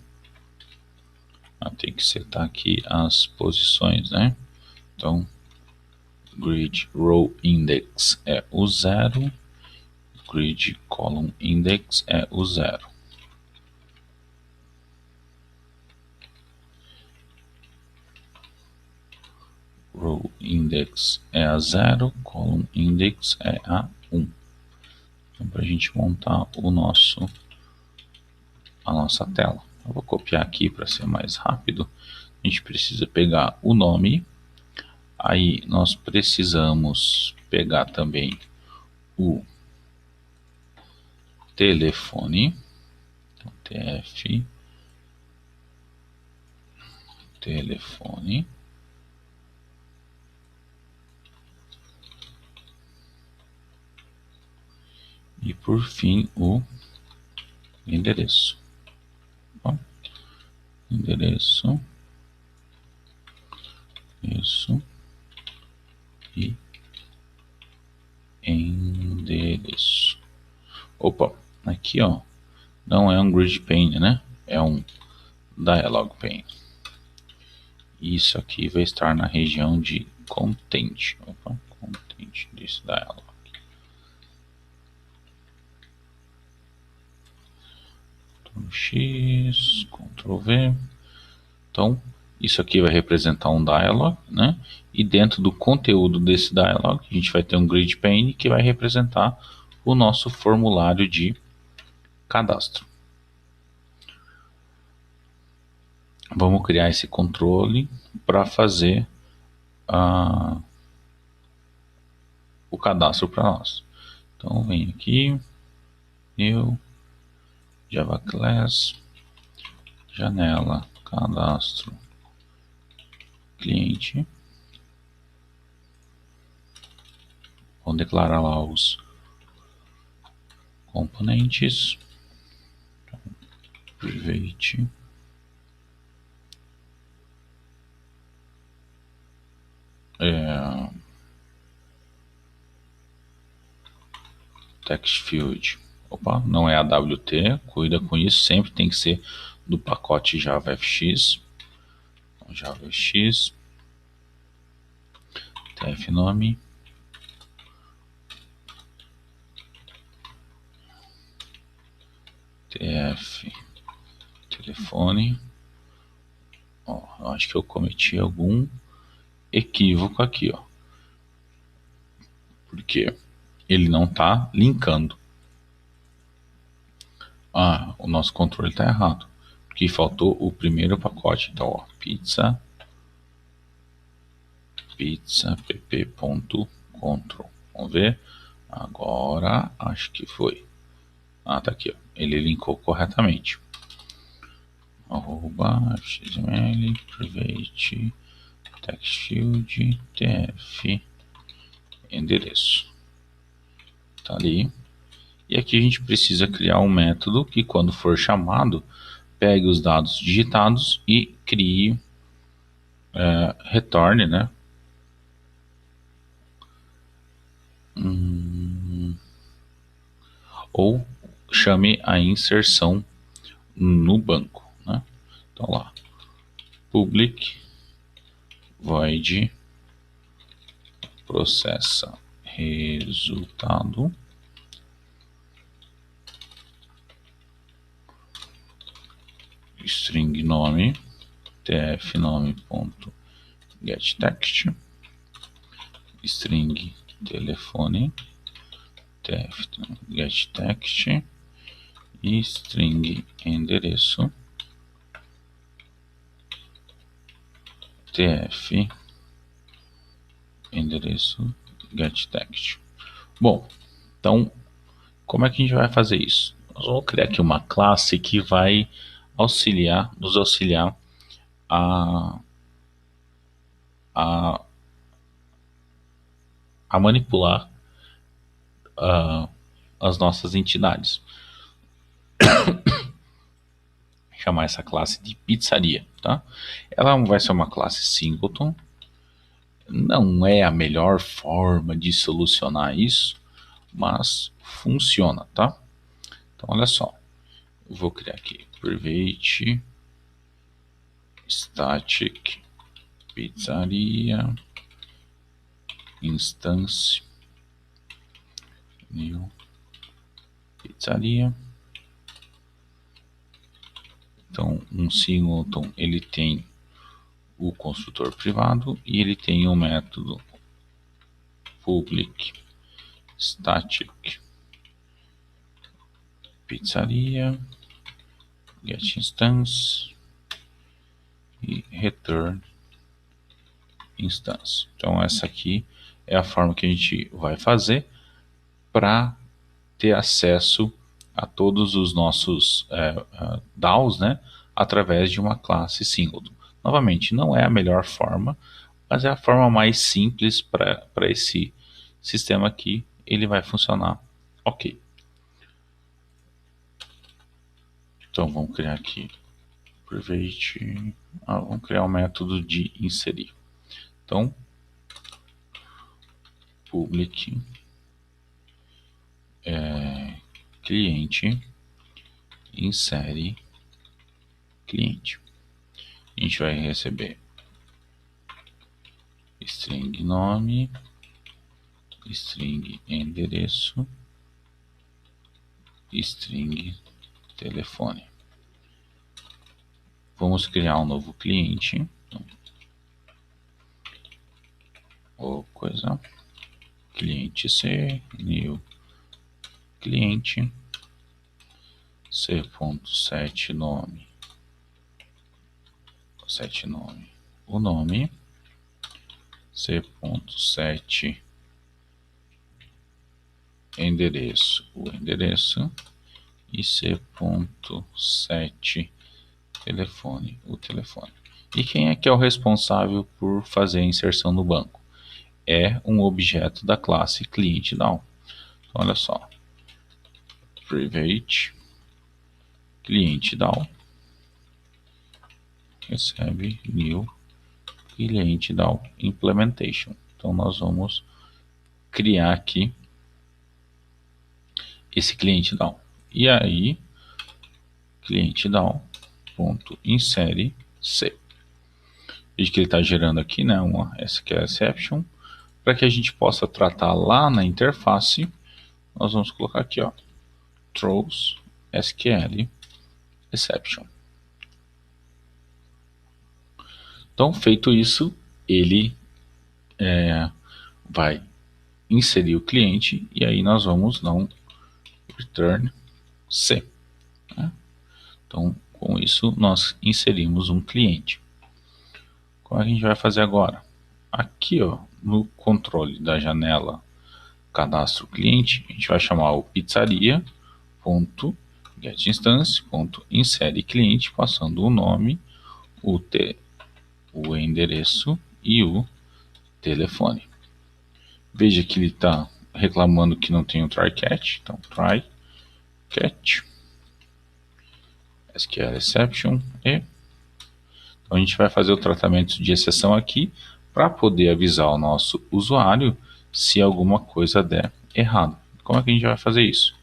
Tem que setar aqui as posições, né? Então, grid row index é o 0, grid column index é o 0. Row index é a 0, column index é a 1. Então, para a gente montar a nossa tela. Eu vou copiar aqui para ser mais rápido. A gente precisa pegar o nome. Aí nós precisamos pegar também o telefone. Então, tf telefone. E por fim o endereço. Bom, endereço. Isso. E endereço. Opa, aqui ó, não é um grid pane, né? É um dialog pane. Isso aqui vai estar na região de content. Opa, content desse dialog. Ctrl X, Ctrl V. Então, isso aqui vai representar um dialog, né? E dentro do conteúdo desse dialog, a gente vai ter um grid pane que vai representar o nosso formulário de cadastro. Vamos criar esse controle para fazer o cadastro para nós. Então, vem aqui, new, Java Class, janela, cadastro, cliente. Vamos declarar lá os componentes. Private. Text field. Opa, não é AWT, cuida com isso, sempre tem que ser do pacote JavaFX. Então, JavaFX, tf nome, tf telefone. Ó, eu acho que eu cometi algum equívoco aqui, ó, porque ele não está linkando. O nosso controle está errado, porque faltou o primeiro pacote. Então, ó, pizza pp.control. Vamos ver. Agora acho que foi. Tá aqui, ó. Ele linkou corretamente. @xml private text field tf endereço. Tá ali. E aqui a gente precisa criar um método que, quando for chamado, pegue os dados digitados e crie retorne, né? ou chame a inserção no banco, né? Então lá, public void processa resultado string nome tf nome.getText string telefone tf getText e string endereço tf endereço getText. Bom, então como é que a gente vai fazer isso? Nós vamos criar aqui uma classe que vai nos auxiliar a, a, a manipular as nossas entidades. Chamar essa classe de pizzaria, tá? Ela vai ser uma classe singleton. Não é a melhor forma de solucionar isso, mas funciona, tá? Então olha só, eu vou criar aqui private static pizzaria instance new pizzaria. Então um singleton ele tem o construtor privado e ele tem o método public static pizzaria get instance e return instance. Então essa aqui é a forma que a gente vai fazer para ter acesso a todos os nossos DAOs, né, através de uma classe singleton. Novamente, não é a melhor forma, mas é a forma mais simples para esse sistema aqui. Ele vai funcionar ok. Então vamos criar aqui private, vamos criar um método de inserir. Então public cliente insere cliente. A gente vai receber string nome, string endereço, string telefone. Vamos criar um novo cliente. Ou coisa cliente C, new cliente c.set nome, set nome, o nome c.set endereço, o endereço e c.set telefone, o telefone. E quem é que é o responsável por fazer a inserção no banco? É um objeto da classe cliente DAO. Então, olha só, private cliente DAO recebe new cliente DAO implementation. Então nós vamos criar aqui esse cliente DAO. E aí cliente DAO ponto insere C. Veja que ele está gerando aqui, né, uma SQL exception. Para que a gente possa tratar lá na interface, nós vamos colocar aqui, ó, throws SQL exception. Então, feito isso, ele vai inserir o cliente e aí nós vamos dar um return C. Né? Então, com isso, nós inserimos um cliente. Como é que a gente vai fazer agora? Aqui, ó, no controle da janela cadastro cliente, a gente vai chamar o pizzaria.getInstance.insere cliente, passando o nome, o endereço e o telefone. Veja que ele está reclamando que não tem o try catch, então try catch SQL exception e então a gente vai fazer o tratamento de exceção aqui para poder avisar o nosso usuário se alguma coisa der errado. Como é que a gente vai fazer isso?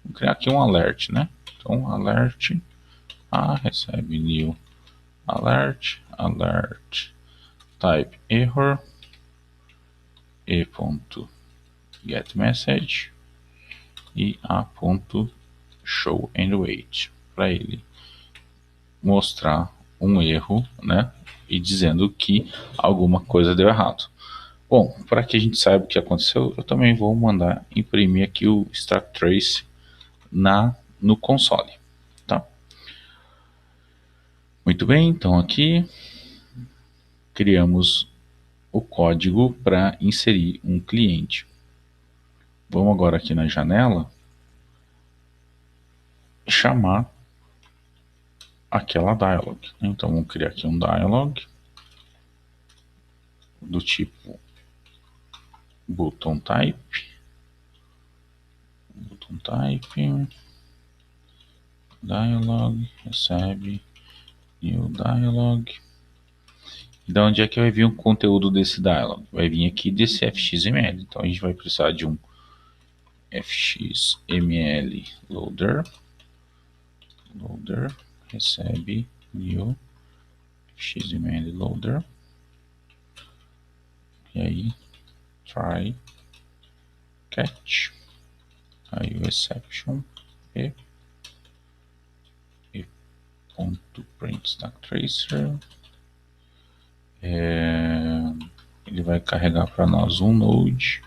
Vou criar aqui um alert, né? Então, alert, recebe new alert, alert, type error, e.getMessage e a.show and wait, para ele mostrar um erro, né? E dizendo que alguma coisa deu errado. Bom, para que a gente saiba o que aconteceu, eu também vou mandar imprimir aqui o stack trace no console, tá? Muito bem, então aqui criamos o código para inserir um cliente. Vamos agora aqui na janela chamar aquela dialog. Então vamos criar aqui um dialog do tipo button type, dialog, recebe new dialog. Da onde é que vai vir o conteúdo desse dialog? Vai vir aqui desse fxml. Então a gente vai precisar de um fxml loader, recebe new fxml loader, e aí try catch, aí o exception e ponto print stack tracer. Ele vai carregar para nós um node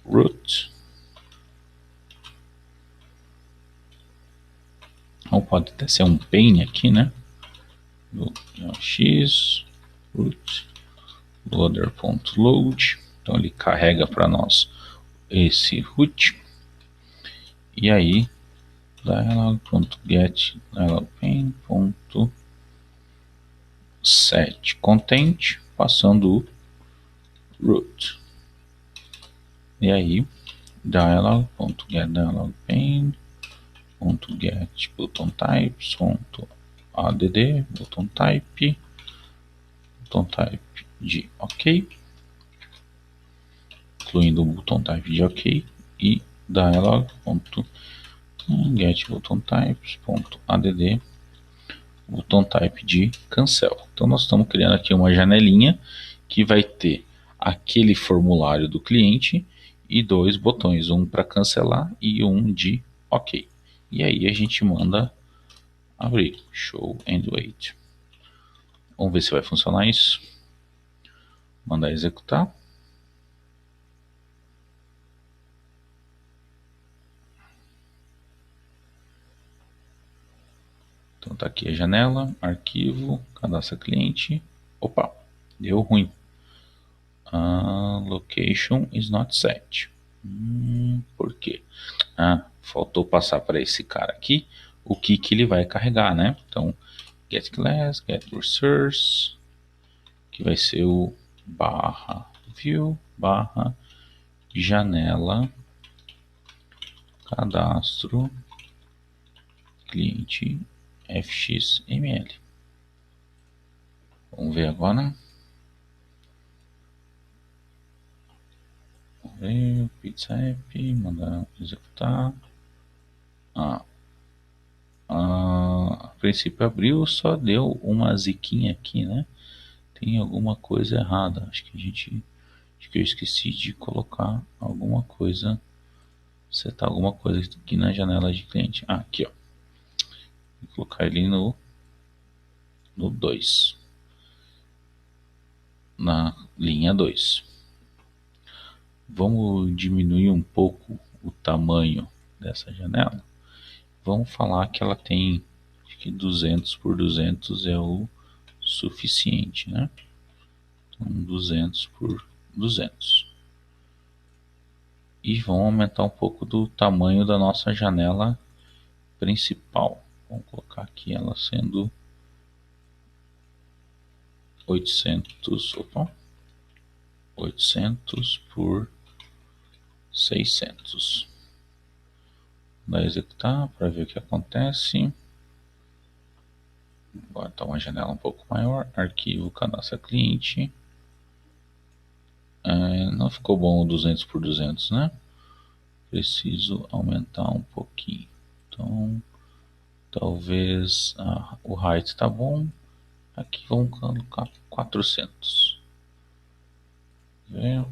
root, ou pode até ser um pane aqui, né? Do x root loader.load. Então ele carrega para nós esse root, e aí dialog.get dialog.pane.set content, passando o root, e aí dialog.get dialog.pane.get button types.add button type de ok, incluindo o button type de ok, e dialog.get button types.add button type de cancel. Então nós estamos criando aqui uma janelinha que vai ter aquele formulário do cliente e dois botões, um para cancelar e um de ok. E aí a gente manda abrir, show and wait. Vamos ver se vai funcionar isso. Mandar executar. Então tá aqui a janela, arquivo, cadastra cliente. Opa, deu ruim. Location is not set. Por quê? Faltou passar para esse cara aqui o que ele vai carregar, né? Então, get class, get resource, que vai ser o barra view, barra janela, cadastro, cliente fxml. Vamos ver agora. Vamos ver, pizza app, mandar executar. A princípio abriu, só deu uma ziquinha aqui, né? Tem alguma coisa errada. Acho que eu esqueci de colocar alguma coisa, setar alguma coisa aqui na janela de cliente. Aqui, ó. Vou colocar ele no 2, na linha 2. Vamos diminuir um pouco o tamanho dessa janela. Vamos falar que ela tem, acho que 200 por 200 é o suficiente, né? Então 200 por 200. E vamos aumentar um pouco do tamanho da nossa janela principal. Vamos colocar aqui ela sendo 800 por 600. Vou executar para ver o que acontece. Agora está uma janela um pouco maior. Arquivo, cadastra cliente. Não ficou bom o 200 por 200, né? preciso aumentar um pouquinho. Então, talvez o height está bom. Aqui vamos colocar 400. Vê?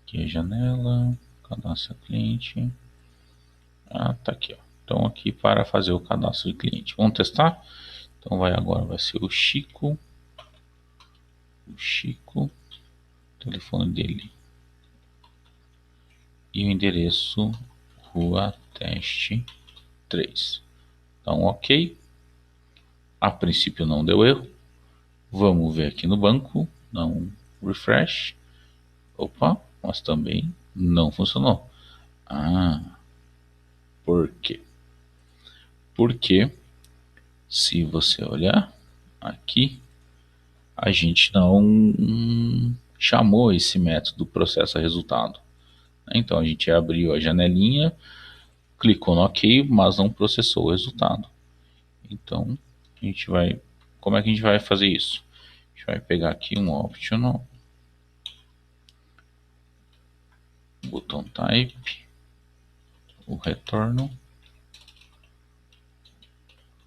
Aqui a janela, cadastro cliente. Tá aqui, ó. Então aqui para fazer o cadastro de cliente. Vamos testar? Então agora vai ser o Chico. O telefone dele. E o endereço Rua Teste 3. Então, ok. A princípio não deu erro. Vamos ver aqui no banco. Não refresh. Opa, mas também não funcionou. Por quê? Porque se você olhar aqui, a gente não chamou esse método processa resultado. Então a gente abriu a janelinha, clicou no OK, mas não processou o resultado. Então a gente vai, como é que a gente vai fazer isso? A gente vai pegar aqui um optional, botão type, o retorno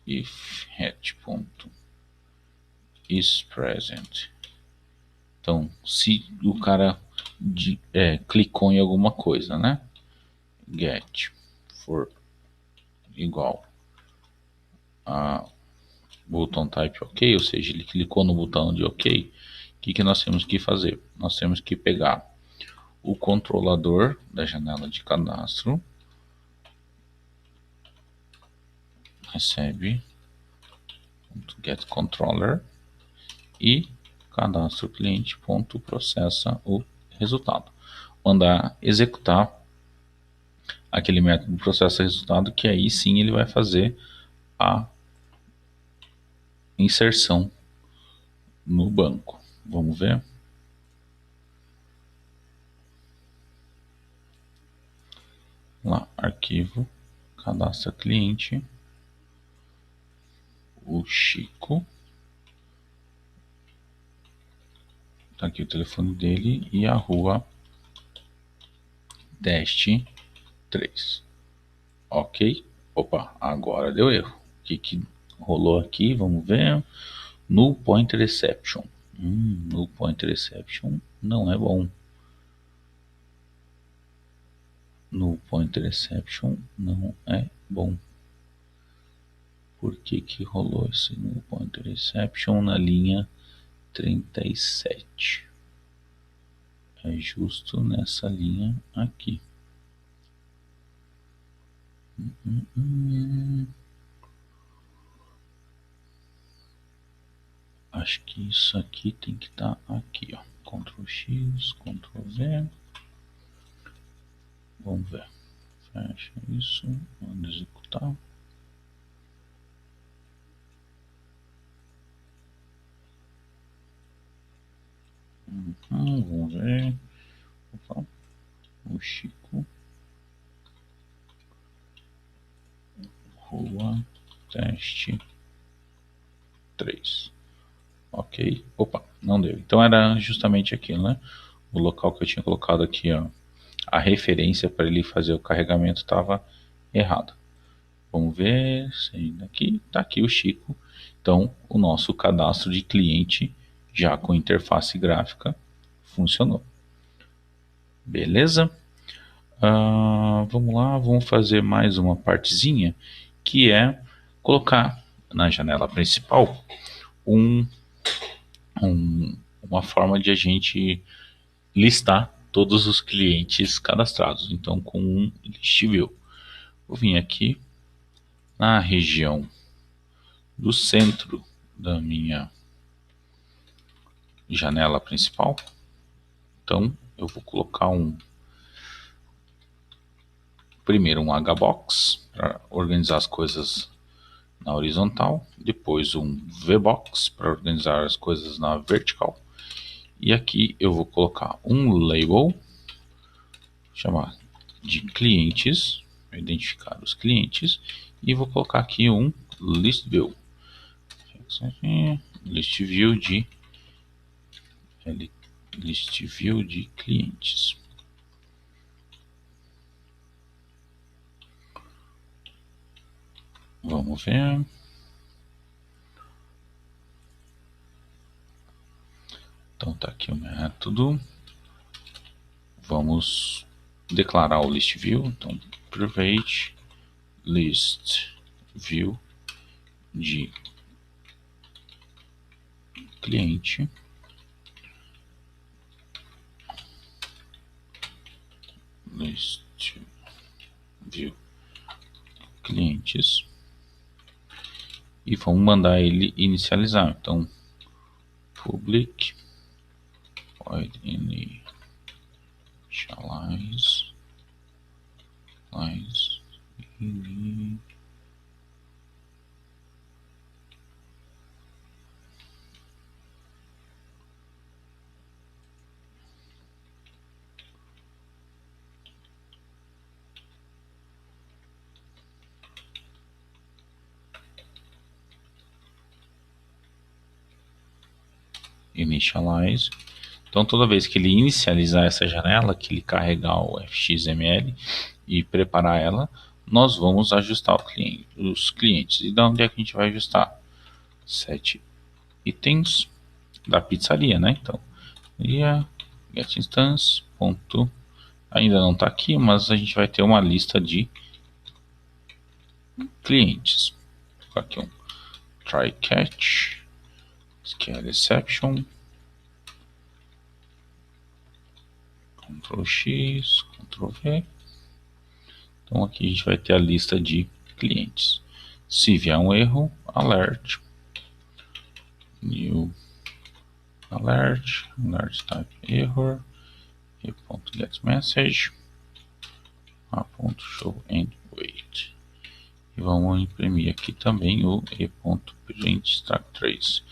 if het.is present. Então, se o cara clicou em alguma coisa, né? Get for igual a botão type OK, ou seja, ele clicou no botão de OK. O que nós temos que fazer? Nós temos que pegar o controlador da janela de cadastro, recebe get controller e cadastro cliente processa o resultado. Mandar executar aquele método processa resultado, que aí sim ele vai fazer a inserção no banco. Vamos ver? Lá, arquivo, cadastra cliente, o Chico, tá aqui o telefone dele e a rua Teste 3. Ok. Opa, agora deu erro. O que rolou aqui? Vamos ver. Null Pointer Exception. Null Pointer Exception não é bom. Null Pointer Exception não é bom. Por que rolou esse Null Pointer Exception na linha 37? É justo nessa linha aqui. Acho que isso aqui tem que estar aqui, ó. Ctrl X, Ctrl V. Vamos ver. Fecha isso. Vamos executar. Vamos ver. Opa. O Chico. Rua Teste 3. Ok. Opa, não deu. Então era justamente aquilo, né? O local que eu tinha colocado aqui, ó. A referência para ele fazer o carregamento estava errada. Vamos ver se aqui está aqui o Chico. Então, o nosso cadastro de cliente já com interface gráfica funcionou. Beleza? Vamos lá, vamos fazer mais uma partezinha, que é colocar na janela principal uma forma de a gente listar todos os clientes cadastrados. Então, com um list view. Vou vir aqui na região do centro da minha janela principal. Então, eu vou colocar primeiro um Hbox para organizar as coisas na horizontal, depois um Vbox para organizar as coisas na vertical. E aqui eu vou colocar um label, chamar de clientes, para identificar os clientes, e vou colocar aqui um list view. List view de clientes. Vamos ver. Então tá aqui o método. Vamos declarar o list view. Então, private list view de cliente. List view clientes. E vamos mandar ele inicializar. Então, public void initialize initialize. Então, toda vez que ele inicializar essa janela, que ele carregar o fxml e preparar ela, nós vamos ajustar os clientes. E da onde é que a gente vai ajustar? Set itens da pizzaria, né? Então, get instance ponto, ainda não está aqui, mas a gente vai ter uma lista de clientes. Vou colocar aqui um try catch, SQL exception, Ctrl X, Ctrl V. Então aqui a gente vai ter a lista de clientes. Se vier um erro, alert, new alert, alert type error, e.getMessage, a.show and wait. E vamos imprimir aqui também o e.print_trace.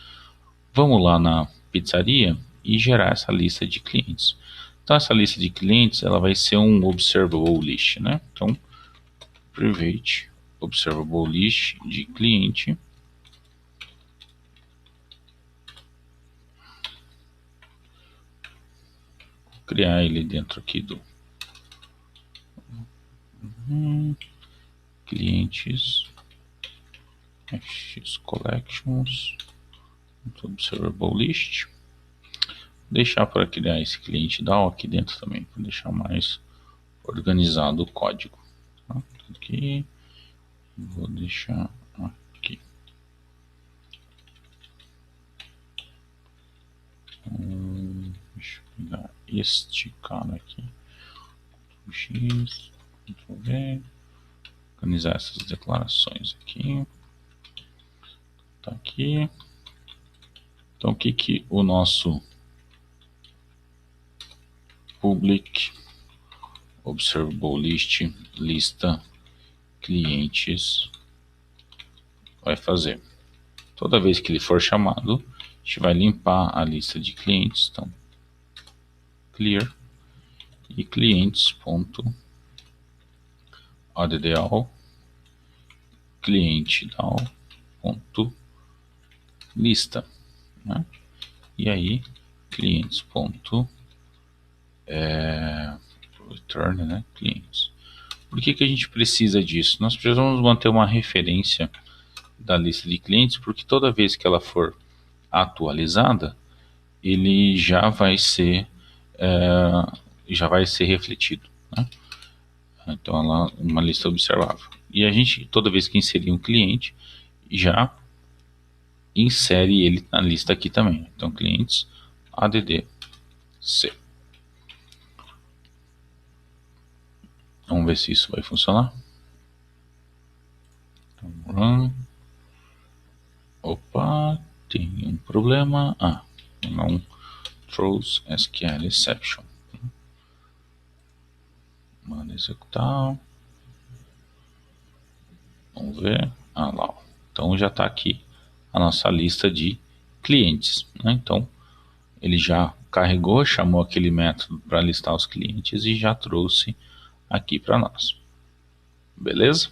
Vamos lá na pizzaria e gerar essa lista de clientes. Então essa lista de clientes ela vai ser um observable list, né? Então private observable list de cliente. Vou criar ele dentro aqui do clientes fx collections observable list. Deixar para criar esse cliente DAO aqui dentro também, para deixar mais organizado o código. Tá? Aqui, vou deixar aqui. Deixa eu pegar este cara aqui. X, Ctrl V. Organizar essas declarações aqui. Tá aqui. Então, o que o nosso public observable list lista clientes vai fazer? Toda vez que ele for chamado, a gente vai limpar a lista de clientes. Então, clear e clientes.addall cliente.lista, né? E aí clientes.return, né? Clientes. Por que a gente precisa disso? Nós precisamos manter uma referência da lista de clientes, porque toda vez que ela for atualizada, ele já vai ser refletido, né? Então ela é uma lista observável. E a gente, toda vez que inserir um cliente, já insere ele na lista aqui também. Então clientes addc. Vamos ver se isso vai funcionar. Então, run. Opa, tem um problema. Não throws SQL exception. Manda executar. Vamos ver. Lá. Então já está aqui a nossa lista de clientes, né? Então ele já carregou, chamou aquele método para listar os clientes e já trouxe aqui para nós. Beleza?